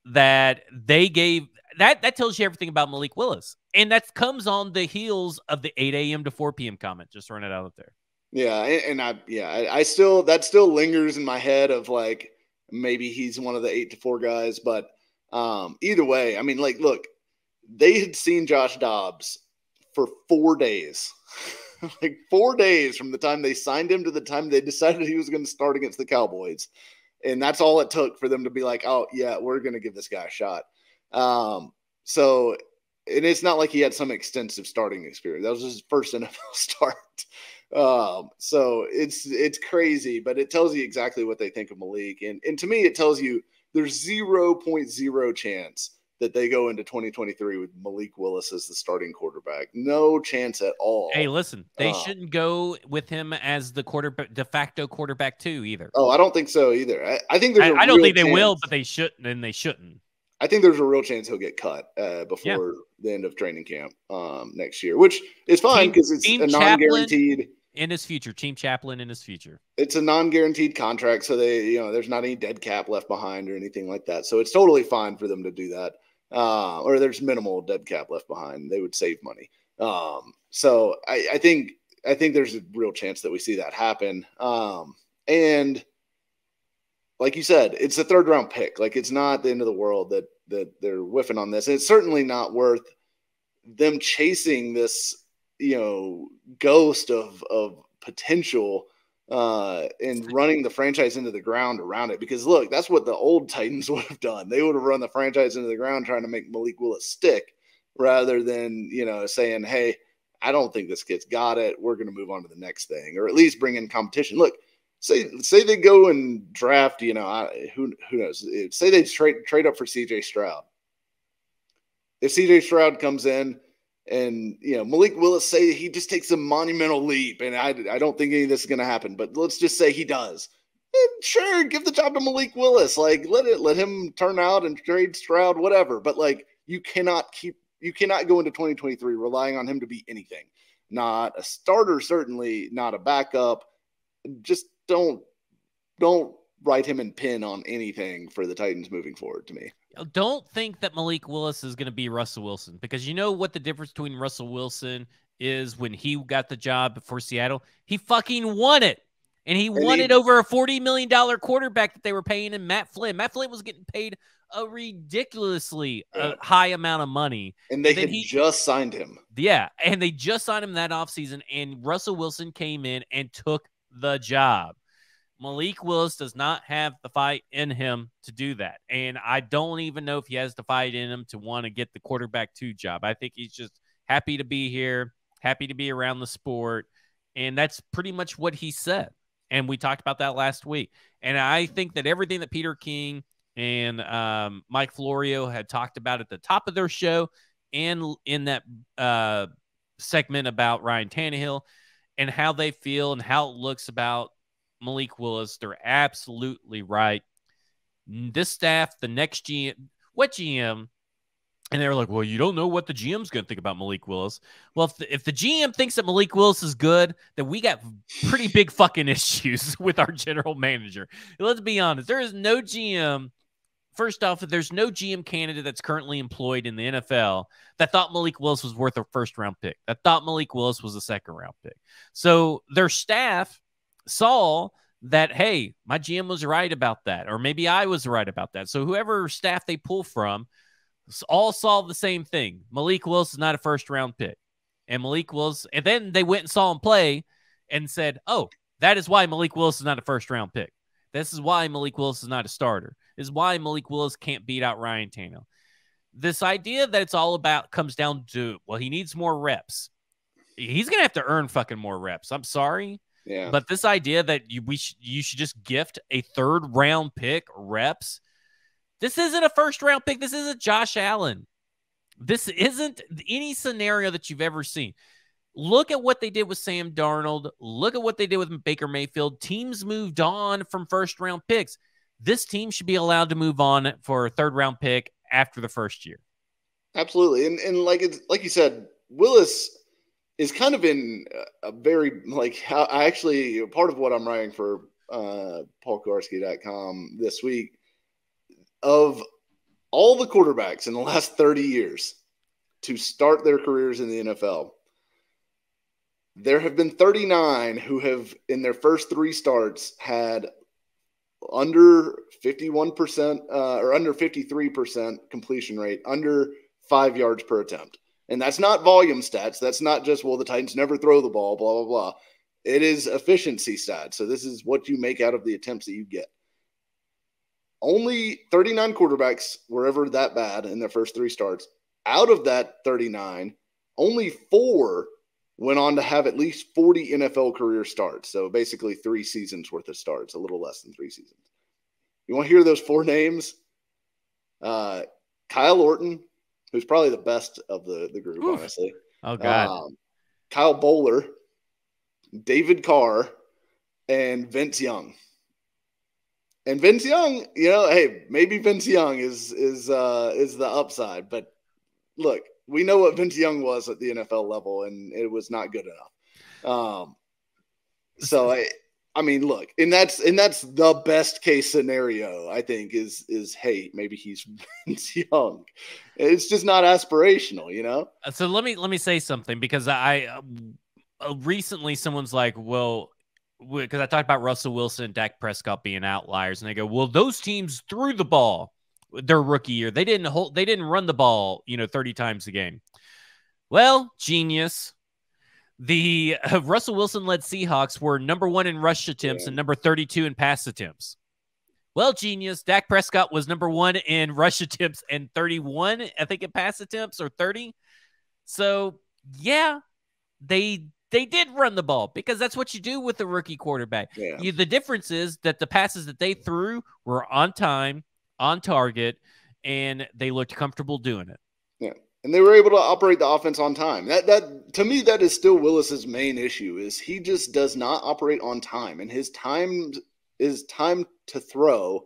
that they gave that tells you everything about Malik Willis. And that comes on the heels of the 8 a.m. to 4 p.m. comment. Just throwing it out there. Yeah, and I still that still lingers in my head of like maybe he's one of the 8 to 4 guys, but either way, I mean, like, look. They had seen Josh Dobbs for 4 days, like 4 days from the time they signed him to the time they decided he was going to start against the Cowboys. And that's all it took for them to be like, oh, yeah, we're going to give this guy a shot. So, and it's not like he had some extensive starting experience. That was his first NFL start. So it's crazy, but it tells you exactly what they think of Malik. And to me, it tells you there's 0.0 chance that they go into 2023 with Malik Willis as the starting quarterback. No chance at all. Hey, listen, they shouldn't go with him as the de facto quarterback too either. Oh, I don't think so either. I think there's I don't think they will, but they shouldn't, and they shouldn't. I think there's a real chance he'll get cut before the end of training camp next year, which is fine because it's a non-guaranteed in his future. Team Chaplin in his future. It's a non-guaranteed contract, so they, there's not any dead cap left behind or anything like that. So it's totally fine for them to do that. Or there's minimal dead cap left behind. They would save money. So I think there's a real chance that we see that happen. And like you said, it's a 3rd round pick. Like, it's not the end of the world that they're whiffing on this. And it's certainly not worth them chasing this, ghost of potential and running the franchise into the ground around it. Because look, that's what the old Titans would have done. They would have run the franchise into the ground trying to make Malik Willis stick rather than, saying, hey, I don't think this kid's got it. We're going to move on to the next thing, or at least bring in competition. Look, say they go and draft, who knows? Say they trade up for CJ Stroud. If CJ Stroud comes in, and, Malik Willis, say he just takes a monumental leap, and I don't think any of this is going to happen, but let's just say he does. Sure, give the job to Malik Willis. Like, let him turn out and trade Stroud, whatever. But, like, you cannot go into 2023 relying on him to be anything. Not a starter, certainly not a backup. Just don't write him in pin on anything for the Titans moving forward to me. Don't think that Malik Willis is going to be Russell Wilson, because you know what the difference between Russell Wilson is when he got the job for Seattle? He fucking won it. And he won it over a $40 million quarterback that they were paying him, Matt Flynn. Matt Flynn was getting paid a ridiculously high amount of money. And they had just signed him. Yeah, and they just signed him that offseason, and Russell Wilson came in and took the job. Malik Willis does not have the fight in him to do that. And I don't even know if he has the fight in him to want to get the quarterback 2 job. I think he's just happy to be here, happy to be around the sport. And that's pretty much what he said. And we talked about that last week. And I think that everything that Peter King and Mike Florio had talked about at the top of their show and in that segment about Ryan Tannehill and how they feel and how it looks about Malik Willis, they're absolutely right. This staff, the next GM, what GM? And they were like, well, you don't know what the GM's going to think about Malik Willis. Well, if the GM thinks that Malik Willis is good, then we got pretty big fucking issues with our general manager. Let's be honest. There is no GM. First off, there's no GM candidate that's currently employed in the NFL that thought Malik Willis was worth a 1st-round pick, that thought Malik Willis was a 2nd-round pick. So their staff saw that, hey, my GM was right about that, or maybe I was right about that. So whoever staff they pull from all saw the same thing. Malik Willis is not a first-round pick. And Malik Willis, and then they went and saw him play and said, oh, that is why Malik Willis is not a first-round pick. This is why Malik Willis is not a starter. This is why Malik Willis can't beat out Ryan Tannehill. This idea that it's all about comes down to, well, he needs more reps. He's going to have to earn fucking more reps. I'm sorry. Yeah. But this idea that you should just gift a third-round pick reps, this isn't a first-round pick. This isn't Josh Allen. This isn't any scenario that you've ever seen. Look at what they did with Sam Darnold. Look at what they did with Baker Mayfield. Teams moved on from first-round picks. This team should be allowed to move on for a third-round pick after the first year. Absolutely. And like you said, Willis is kind of in a very, like, I actually, part of what I'm writing for paulkowarski.com this week, of all the quarterbacks in the last 30 years to start their careers in the NFL, there have been 39 who have, in their first 3 starts, had under 51% or under 53% completion rate, under 5 yards per attempt. And that's not volume stats. That's not just, well, the Titans never throw the ball, blah, blah, blah. It is efficiency stats. So this is what you make out of the attempts that you get. Only 39 quarterbacks were ever that bad in their first 3 starts. Out of that 39, only 4 went on to have at least 40 NFL career starts. So basically 3 seasons worth of starts, a little less than 3 seasons. You want to hear those 4 names? Kyle Orton, who's probably the best of the group, honestly. Oh, God. Kyle Bowler, David Carr, and Vince Young. And Vince Young, hey, maybe Vince Young is the upside. But look, we know what Vince Young was at the NFL level, and it was not good enough. So I mean, look, and that's the best case scenario, I think, is hey, maybe he's Vince Young. It's just not aspirational, So let me say something, because I recently someone's like, well, because I talked about Russell Wilson and Dak Prescott being outliers, and they go, well, those teams threw the ball their rookie year. They didn't run the ball, 30 times a game. Well, genius. The Russell Wilson-led Seahawks were number 1 in rush attempts and number 32 in pass attempts. Well, genius. Dak Prescott was number 1 in rush attempts and 31, I think, in pass attempts, or 30. So, yeah, they did run the ball, because that's what you do with a rookie quarterback. Yeah. The difference is that the passes that they threw were on time, on target, and they looked comfortable doing it. Yeah. And they were able to operate the offense on time. That to me, that is still Willis's main issue, is he just does not operate on time. And his time to throw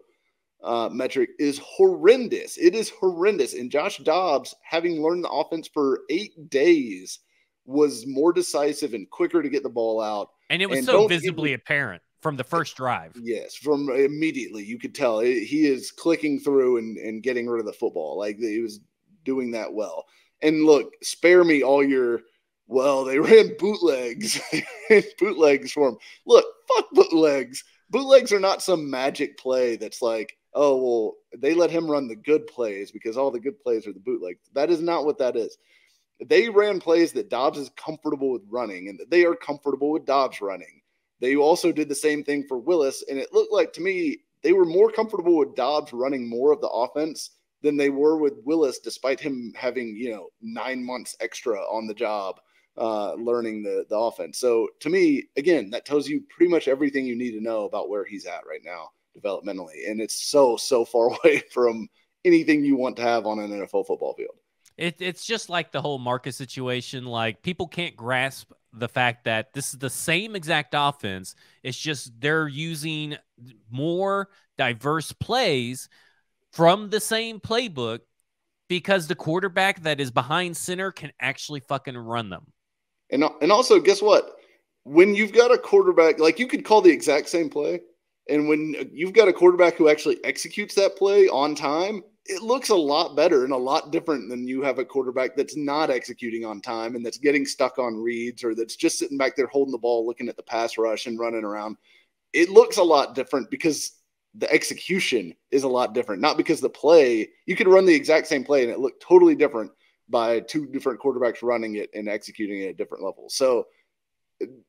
metric is horrendous. It is horrendous. And Josh Dobbs, having learned the offense for 8 days, was more decisive and quicker to get the ball out. And it was so visibly apparent from the first drive. Yes, from immediately. You could tell he is clicking through and getting rid of the football. Like, he was doing that well. And look, spare me all your, well, they ran bootlegs. Bootlegs for him. Look, fuck bootlegs. Bootlegs are not some magic play that's like, oh, well, they let him run the good plays because all the good plays are the bootlegs. That is not what that is. They ran plays that Dobbs is comfortable with running, and that they are comfortable with Dobbs running. They also did the same thing for Willis, and it looked like to me they were more comfortable with Dobbs running more of the offense than they were with Willis, despite him having 9 months extra on the job learning the offense. So to me, again, that tells you pretty much everything you need to know about where he's at right now developmentally, and it's so far away from anything you want to have on an NFL football field. It's just like the whole Marcus situation. Like, people can't grasp the fact that this is the same exact offense. It's just they're using more diverse plays from the same playbook, because the quarterback that is behind center can actually fucking run them. And also, guess what? When you've got a quarterback, like, you could call the exact same play, and when you've got a quarterback who actually executes that play on time, it looks a lot better and a lot different than you have a quarterback that's not executing on time and that's getting stuck on reads, or that's just sitting back there holding the ball, looking at the pass rush and running around. it looks a lot different because the execution is a lot different, not because the play, you could run the exact same play and it looked totally different by two different quarterbacks running it and executing it at different levels. So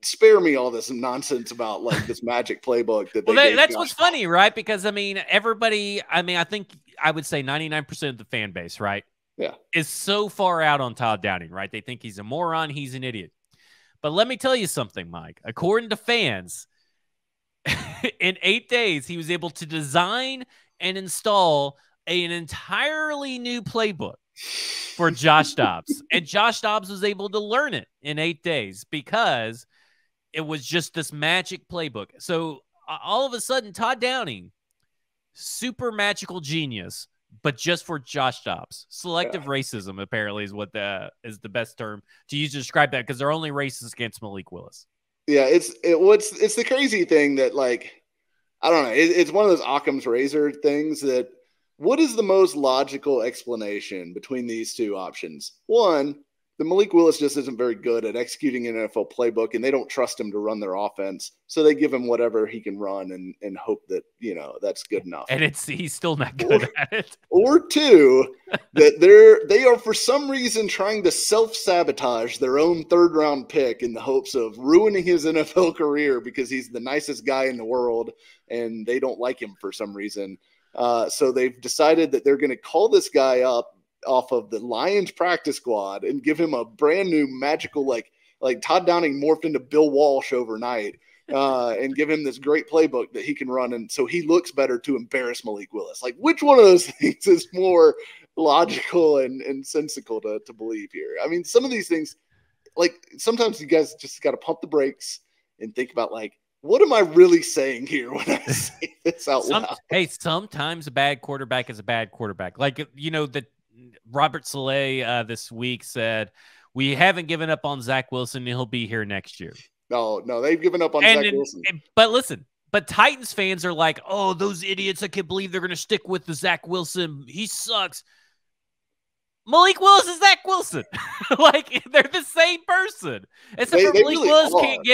spare me all this nonsense about like this magic playbook that that's what's funny, right? Because I mean, everybody, I think I would say 99% of the fan base, right? Yeah. Is so far out on Todd Downing, right? They think he's a moron, he's an idiot. But let me tell you something, Mike. According to fans, in 8 days, he was able to design and install an entirely new playbook for Josh Dobbs. And Josh Dobbs was able to learn it in 8 days because it was just this magic playbook. So all of a sudden, Todd Downing, super magical genius, but just for Josh Dobbs. Selective racism, apparently, is what is the best term to use to describe that, because they're only racist against Malik Willis. Yeah, it's the crazy thing that, like, I don't know. It's one of those Occam's razor things that, what is the most logical explanation between these two options? One, the Malik Willis just isn't very good at executing an NFL playbook, and they don't trust him to run their offense. So they give him whatever he can run and hope that, that's good enough. And he's still not good at it. Or two, that they are for some reason trying to self-sabotage their own third-round pick in the hopes of ruining his NFL career because he's the nicest guy in the world and they don't like him for some reason. So they've decided that they're going to call this guy up off of the Lions practice squad and give him a brand new magical, like Todd Downing morphed into Bill Walsh overnight, and give him this great playbook that he can run. And so he looks better to embarrass Malik Willis. Like, which one of those things is more logical and sensical to believe here? I mean, some of these things, like, sometimes you guys just got to pump the brakes and think about, like, what am I really saying here when I say this out loud? Hey, sometimes a bad quarterback is a bad quarterback. Like, that Robert Saleh this week said, we haven't given up on Zach Wilson. He'll be here next year. No, they've given up on Zach Wilson. But listen, Titans fans are like, oh, those idiots, I can't believe they're going to stick with the Zach Wilson. He sucks. Malik Willis is Zach Wilson. Like, they're the same person. Except for Malik really Willis can't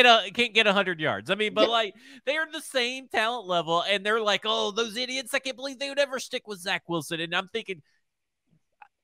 get 100 yards. I mean, but like, they are the same talent level, and they're like, oh, those idiots, I can't believe they would ever stick with Zach Wilson. And I'm thinking,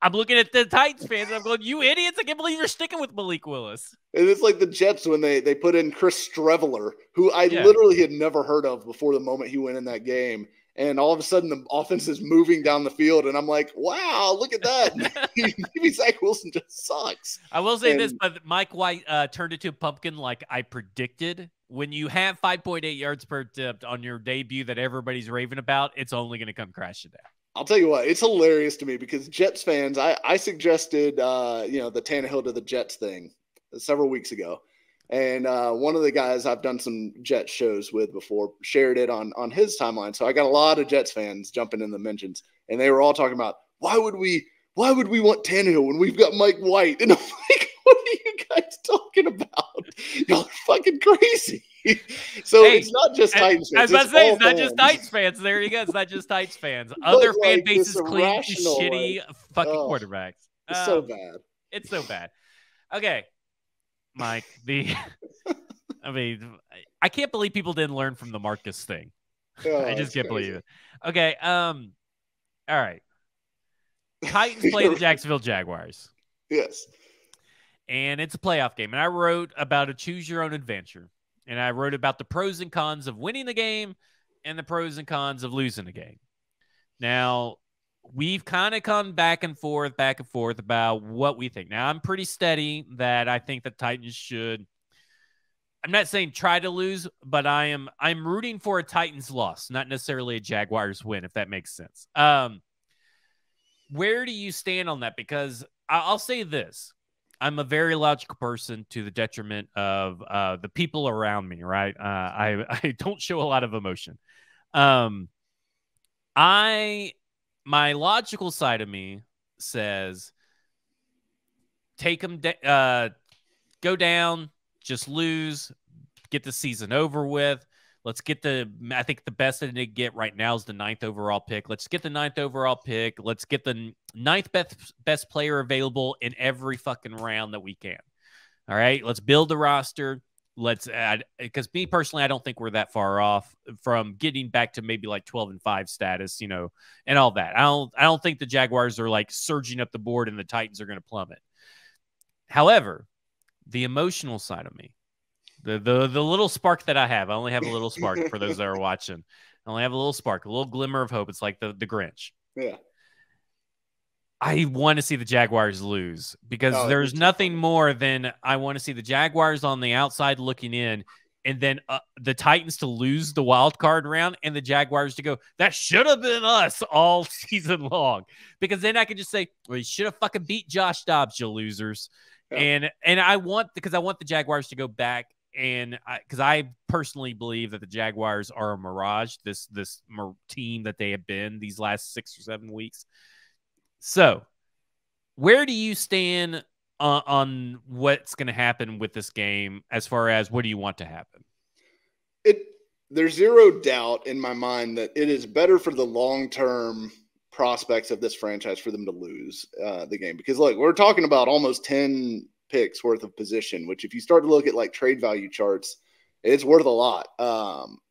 I'm looking at the Titans fans, and I'm going, you idiots, I can't believe you're sticking with Malik Willis. And it's like the Jets when they put in Chris Streveler, who I literally had never heard of before the moment he went in that game. And all of a sudden, the offense is moving down the field, and I'm like, wow, look at that. Maybe Zach Wilson just sucks. I will say this, but Mike White turned into a pumpkin like I predicted. When you have 5.8 yards per attempt on your debut that everybody's raving about, it's only going to come crashing down. I'll tell you what, it's hilarious to me because Jets fans, I suggested, the Tannehill to the Jets thing several weeks ago. And one of the guys I've done some Jets shows with before shared it on his timeline. So I got a lot of Jets fans jumping in the mentions, and they were all talking about, why would we want Tannehill when we've got Mike White? And I'm like, what are you guys talking about? Y'all are fucking crazy. So it's not just Titans fans. I was about to say, it's not just Titans fans. There you go. It's not just Titans fans. Other fan bases claim shitty fucking quarterbacks. It's so bad. It's so bad. Okay, Mike, I can't believe people didn't learn from the Marcus thing. I just can't believe it. Okay, all right. Titans play the Jacksonville Jaguars. Yes. And it's a playoff game. And I wrote about a choose your own adventure. And I wrote about the pros and cons of winning the game and the pros and cons of losing the game. Now, we've kind of come back and forth about what we think. Now, I'm pretty steady that I think the Titans should. I'm not saying try to lose, but I'm rooting for a Titans loss, not necessarily a Jaguars win, if that makes sense. Where do you stand on that? Because I'll say this. I'm a very logical person to the detriment of the people around me, right? I don't show a lot of emotion. My logical side of me says, take them, go down, just lose, get the season over with. Let's get I think the best that they get right now is the 9th overall pick. Let's get the 9th overall pick. Let's get the 9th best player available in every fucking round that we can. All right, let's build the roster. let's add, because me personally, I don't think we're that far off from getting back to maybe like 12-5 status, you know, and all that. I don't think the Jaguars are like surging up the board and the Titans are going to plummet. However, the emotional side of me, the little spark that I only have a little spark for those that are watching. I only have a little spark, a little glimmer of hope. It's like the Grinch. Yeah. I want to see the Jaguars lose because there's nothing more than I want to see the Jaguars on the outside looking in, and then the Titans to lose the wild card round and the Jaguars to go, that should have been us all season long. Because then I could just say, well, you should have fucking beat Josh Dobbs, you losers. Yeah. And I want the Jaguars to go back, and because I personally believe that the Jaguars are a mirage, this team that they have been these last 6 or 7 weeks. So, where do you stand on what's going to happen with this game as far as what do you want to happen? There's zero doubt in my mind that it is better for the long-term prospects of this franchise for them to lose the game. Because, look, we're talking about almost 10 picks worth of position, which if you start to look at, like, trade value charts, it's worth a lot.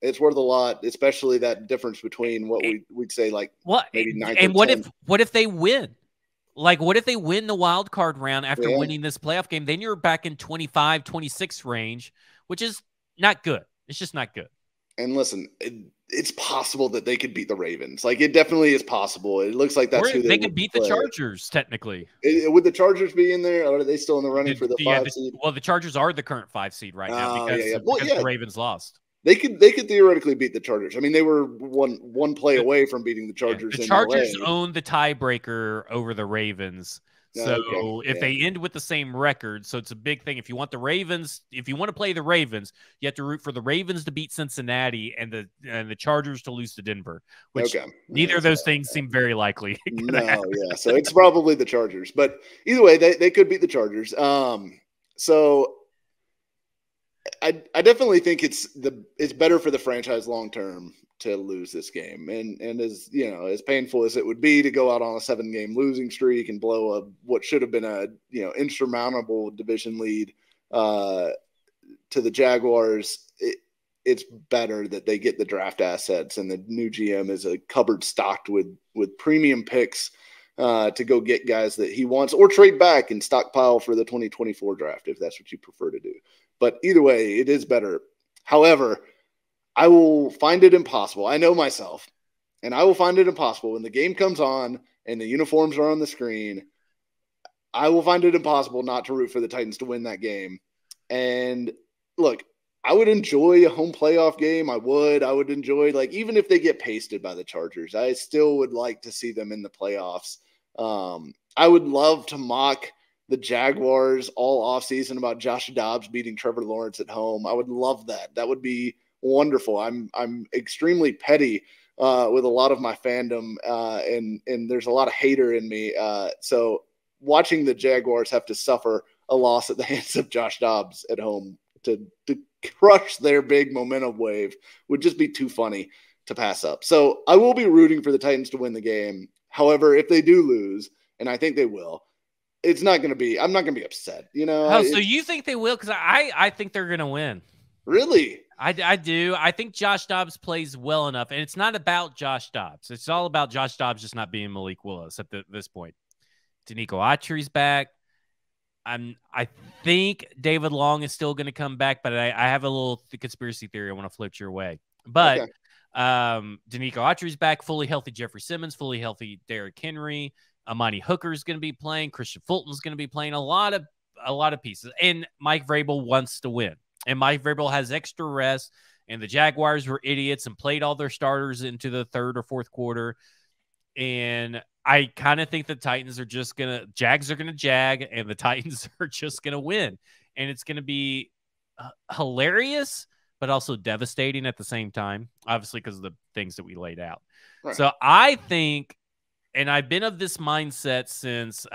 It's worth a lot, especially that difference between what we'd say, like, maybe 9 and what if they win? Like, what if they win the wild card round after winning this playoff game? Then you're back in 25, 26 range, which is not good. It's just not good. And listen, it's possible that they could beat the Ravens. Like, it definitely is possible. It looks like that's who they could beat the Chargers, technically. Would the Chargers be in there, or are they still in the running for the 5 seed? Well, the Chargers are the current 5 seed right now because the Ravens lost. They could theoretically beat the Chargers. I mean, they were one play away from beating the Chargers. The Chargers own the tiebreaker over the Ravens. So if they end with the same record, so it's a big thing. If you want the Ravens, if you want to play the Ravens, you have to root for the Ravens to beat Cincinnati and the Chargers to lose to Denver, which neither of those things seem very likely. So it's probably the Chargers. But either way, they could beat the Chargers. So I definitely think it's better for the franchise long term to lose this game, and as you know, as painful as it would be to go out on a 7-game losing streak and blow what should have been a insurmountable division lead to the Jaguars, it's better that they get the draft assets and the new GM is a cupboard stocked with premium picks to go get guys that he wants, or trade back and stockpile for the 2024 draft if that's what you prefer to do. But either way, it is better. However, I will find it impossible. I know myself, and I will find it impossible when the game comes on and the uniforms are on the screen. I will find it impossible not to root for the Titans to win that game. And look, I would enjoy a home playoff game. I would enjoy, like, even if they get pasted by the Chargers, I still would like to see them in the playoffs. I would love to mock the Jaguars all offseason about Josh Dobbs beating Trevor Lawrence at home. I would love that. That would be wonderful. I'm extremely petty with a lot of my fandom, and there's a lot of hater in me. So watching the Jaguars have to suffer a loss at the hands of Josh Dobbs at home to crush their big momentum wave would just be too funny to pass up. So I will be rooting for the Titans to win the game. However, if they do lose, and I think they will, I'm not going to be upset. So you think they will? Because I think they're going to win. Really? I do. I think Josh Dobbs plays well enough, and it's not about Josh Dobbs. It's all about Josh Dobbs just not being Malik Willis at this point. Danico Autry's back. I think David Long is still going to come back, but I have a little conspiracy theory I want to float your way. But Danico Autry's back, fully healthy Jeffrey Simmons, fully healthy Derrick Henry. Amani Hooker's going to be playing. Christian Fulton's going to be playing. A lot of pieces. And Mike Vrabel wants to win. And Mike Vrabel has extra rest. And the Jaguars were idiots and played all their starters into the third or fourth quarter. And I kind of think the Titans are just going to – Jags are going to jag, and the Titans are just going to win. And it's going to be hilarious, but also devastating at the same time, obviously because of the things that we laid out. Right. So I think – and I've been of this mindset since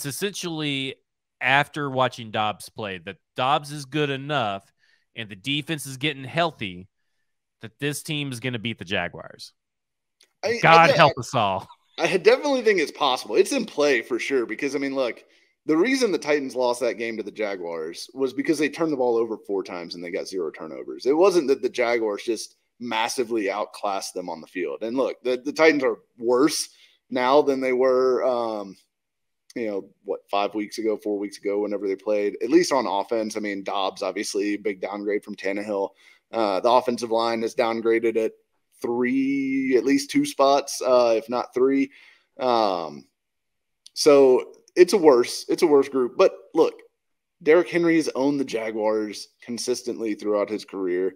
essentially after watching Dobbs play, that Dobbs is good enough and the defense is getting healthy that this team is going to beat the Jaguars. God help us all. I definitely think it's possible. It's in play for sure because, I mean, look, The reason the Titans lost that game to the Jaguars was because they turned the ball over 4 times and they got 0 turnovers. It wasn't that the Jaguars just massively outclassed them on the field. And look, the Titans are worse now than they were, 5 weeks ago, 4 weeks ago, whenever they played, at least on offense. I mean, Dobbs, obviously, big downgrade from Tannehill. The offensive line is downgraded at at least 2 spots, if not 3. So it's a worse group. But look, Derrick Henry has owned the Jaguars consistently throughout his career.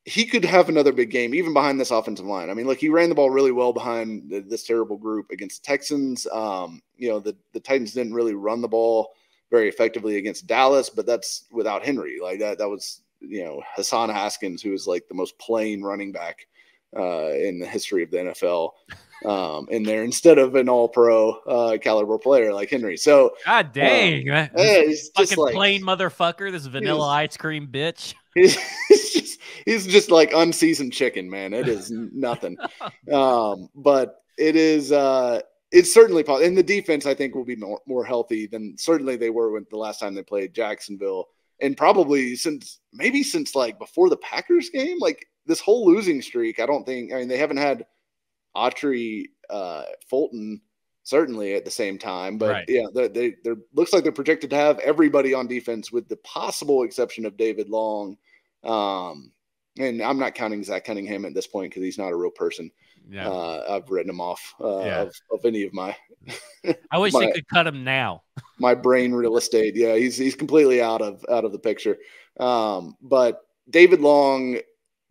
He could have another big game, even behind this offensive line. I mean, look, he ran the ball really well behind this terrible group against the Texans. The Titans didn't really run the ball very effectively against Dallas, but that's without Henry. Like that was, Hassan Haskins, who is like the most plain running back in the history of the NFL, in there instead of an all-pro caliber player like Henry. So, God dang, he's fucking just like, plain motherfucker. This vanilla ice cream bitch. He's just like unseasoned chicken, man. It is nothing. But it is it's certainly possible. And the defense, I think, will be more healthy than certainly they were when the last time they played Jacksonville, and probably since like before the Packers game. Like this whole losing streak, I mean, they haven't had Autry, Fulton certainly at the same time, but right. Yeah, they're looks like they're projected to have everybody on defense with the possible exception of David Long. And I'm not counting Zach Cunningham at this point because he's not a real person. Yeah. I've written him off of any of my. I wish they could cut him now. My brain real estate. Yeah, he's completely out of the picture. But David Long,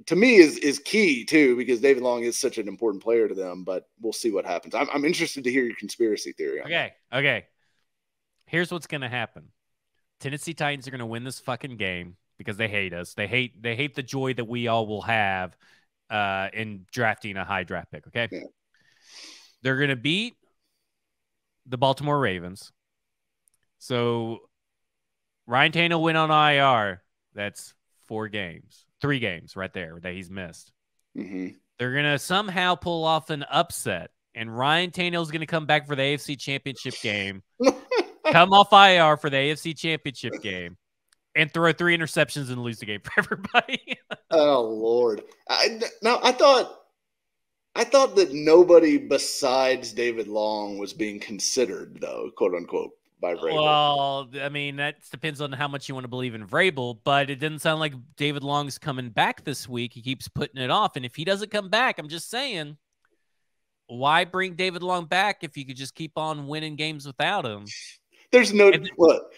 to me, is key too, because David Long is such an important player to them. But we'll see what happens. I'm interested to hear your conspiracy theory on that. Okay. Here's what's going to happen. Tennessee Titans are going to win this fucking game because they hate us. They hate the joy that we all will have in drafting a high draft pick. Okay, yeah. They're going to beat the Baltimore Ravens. So Ryan Tannehill went on IR. That's 3 games right there that he's missed. Mm-hmm. They're going to somehow pull off an upset, and Ryan Tannehill's going to come back for the AFC Championship game, come off IR for the AFC Championship game, and throw 3 interceptions and lose the game for everybody. Oh Lord! I thought that nobody besides David Long was being considered, though, quote unquote, by Vrabel. Well, I mean, that depends on how much you want to believe in Vrabel, but it didn't sound like David Long's coming back this week. He keeps putting it off, and if he doesn't come back, I'm just saying, why bring David Long back if you could just keep on winning games without him? There's no look.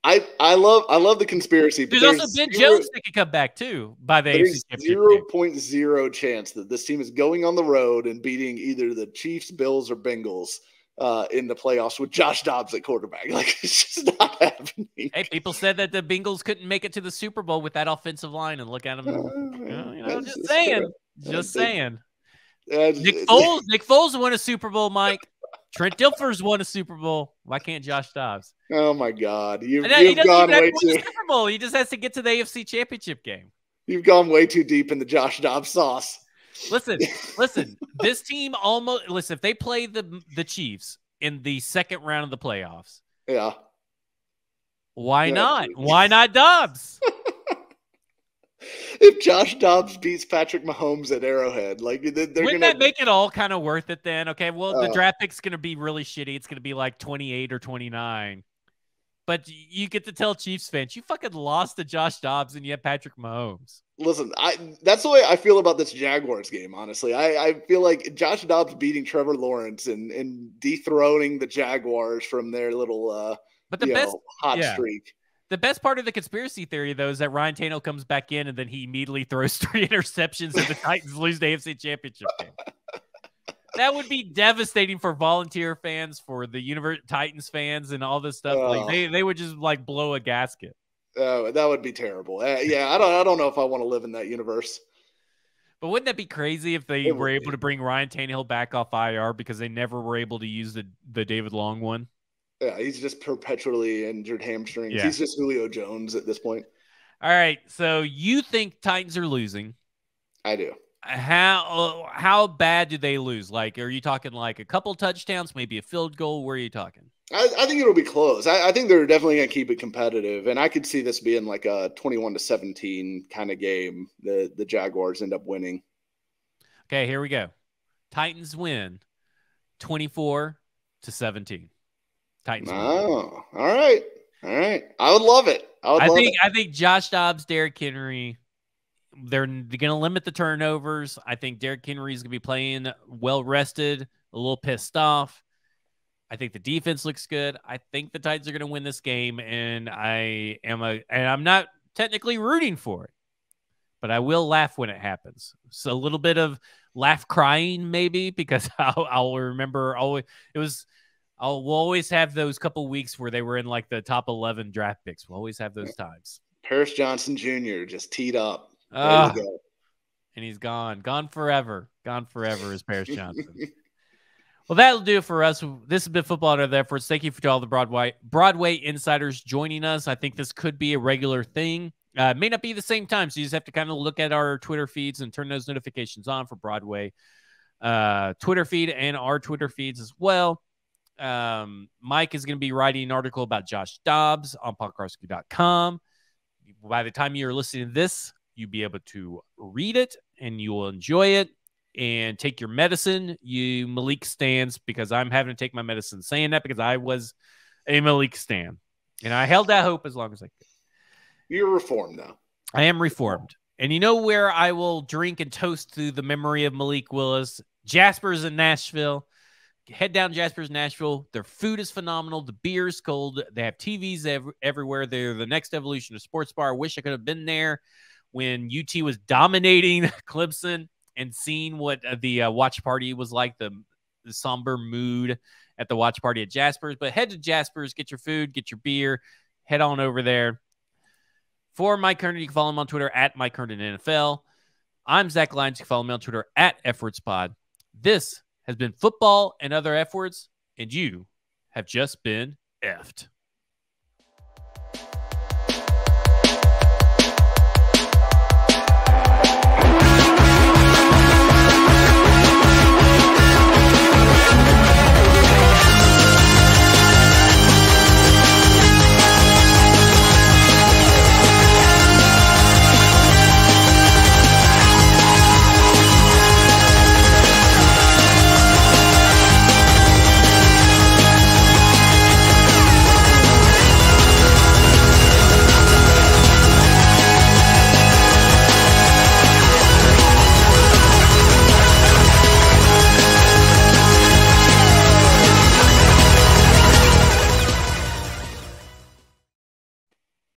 I love the conspiracy. There's also Ben Jones that could come back too by the AFC Championship. 0.0 chance that this team is going on the road and beating either the Chiefs, Bills, or Bengals in the playoffs with Josh Dobbs at quarterback. Like, it's just not happening. Hey, people said that the Bengals couldn't make it to the Super Bowl with that offensive line, and look at them. Just saying. Nick Foles won a Super Bowl, Mike. Trent Dilfer's won a Super Bowl. Why can't Josh Dobbs? Oh my God! You've gone way too. Super Bowl. He just has to get to the AFC Championship game. You've gone way too deep in the Josh Dobbs sauce. Listen. This team almost. Listen, if they play the Chiefs in the second round of the playoffs, yeah. Why not? Why not Dobbs? If Josh Dobbs beats Patrick Mahomes at Arrowhead, like wouldn't that make it all kind of worth it then? Okay, well, the draft pick's going to be really shitty. It's going to be like 28 or 29. But you get to tell Chiefs fans, you fucking lost to Josh Dobbs and you have Patrick Mahomes. Listen, that's the way I feel about this Jaguars game, honestly. I feel like Josh Dobbs beating Trevor Lawrence and dethroning the Jaguars from their little hot streak. The best part of the conspiracy theory, though, is that Ryan Tannehill comes back in and then he immediately throws 3 interceptions and the Titans lose the AFC Championship game. That would be devastating for Volunteer fans, for the Titans fans, and all this stuff. Like they would just like blow a gasket. Oh, that would be terrible. Yeah, I don't know if I want to live in that universe. But wouldn't that be crazy if they were able to bring Ryan Tannehill back off IR because they never were able to use the David Long one? Yeah, he's just perpetually injured hamstrings. Yeah. He's just Julio Jones at this point. All right, so you think Titans are losing? I do. How bad do they lose? Like, are you talking like a couple touchdowns, maybe a field goal? Where are you talking? I think it'll be close. I think they're definitely going to keep it competitive, and I could see this being like a 21-17 kind of game. The Jaguars end up winning. Okay, here we go. Titans win 24-17. Titans win. Oh, all right. I would love it. I think Josh Dobbs, Derrick Henry, they're going to limit the turnovers. I think Derrick Henry is going to be playing well rested, a little pissed off. I think the defense looks good. I think the Titans are going to win this game, and I'm not technically rooting for it, but I will laugh when it happens. So a little bit of laugh crying maybe, because I'll remember always we'll always have those couple weeks where they were in like the top 11 draft picks. We'll always have those times. Paris Johnson Jr. just teed up. Ready to go. And he's gone forever. Gone forever is Paris Johnson. Well, that'll do it for us. This has been Football Under the Efforts. Thank you to all the Broadway insiders joining us. I think this could be a regular thing. It may not be the same time, so you just have to kind of look at our Twitter feeds and turn those notifications on for Broadway Twitter feed and our Twitter feeds as well. Mike is going to be writing an article about Josh Dobbs on podcarsky.com. By the time you're listening to this, you'll be able to read it and you will enjoy it. And take your medicine, you Malik stans, because I'm having to take my medicine. Saying that because I was a Malik stan. And I held that hope as long as I could. You're reformed now. I am reformed. And you know where I will drink and toast to the memory of Malik Willis? Jasper's in Nashville. Head down Jasper's, Nashville. Their food is phenomenal. The beer is cold. They have TVs everywhere. They're the next evolution of sports bar. I wish I could have been there when UT was dominating Clemson. And seeing what the watch party was like, the somber mood at the watch party at Jasper's. But head to Jasper's, get your food, get your beer, head on over there. For Mike Herndon, you can follow him on Twitter at Mike Herndon NFL. I'm Zach Lyons. You can follow me on Twitter at EffortsPod. This has been Football and Other Efforts, and you have just been effed.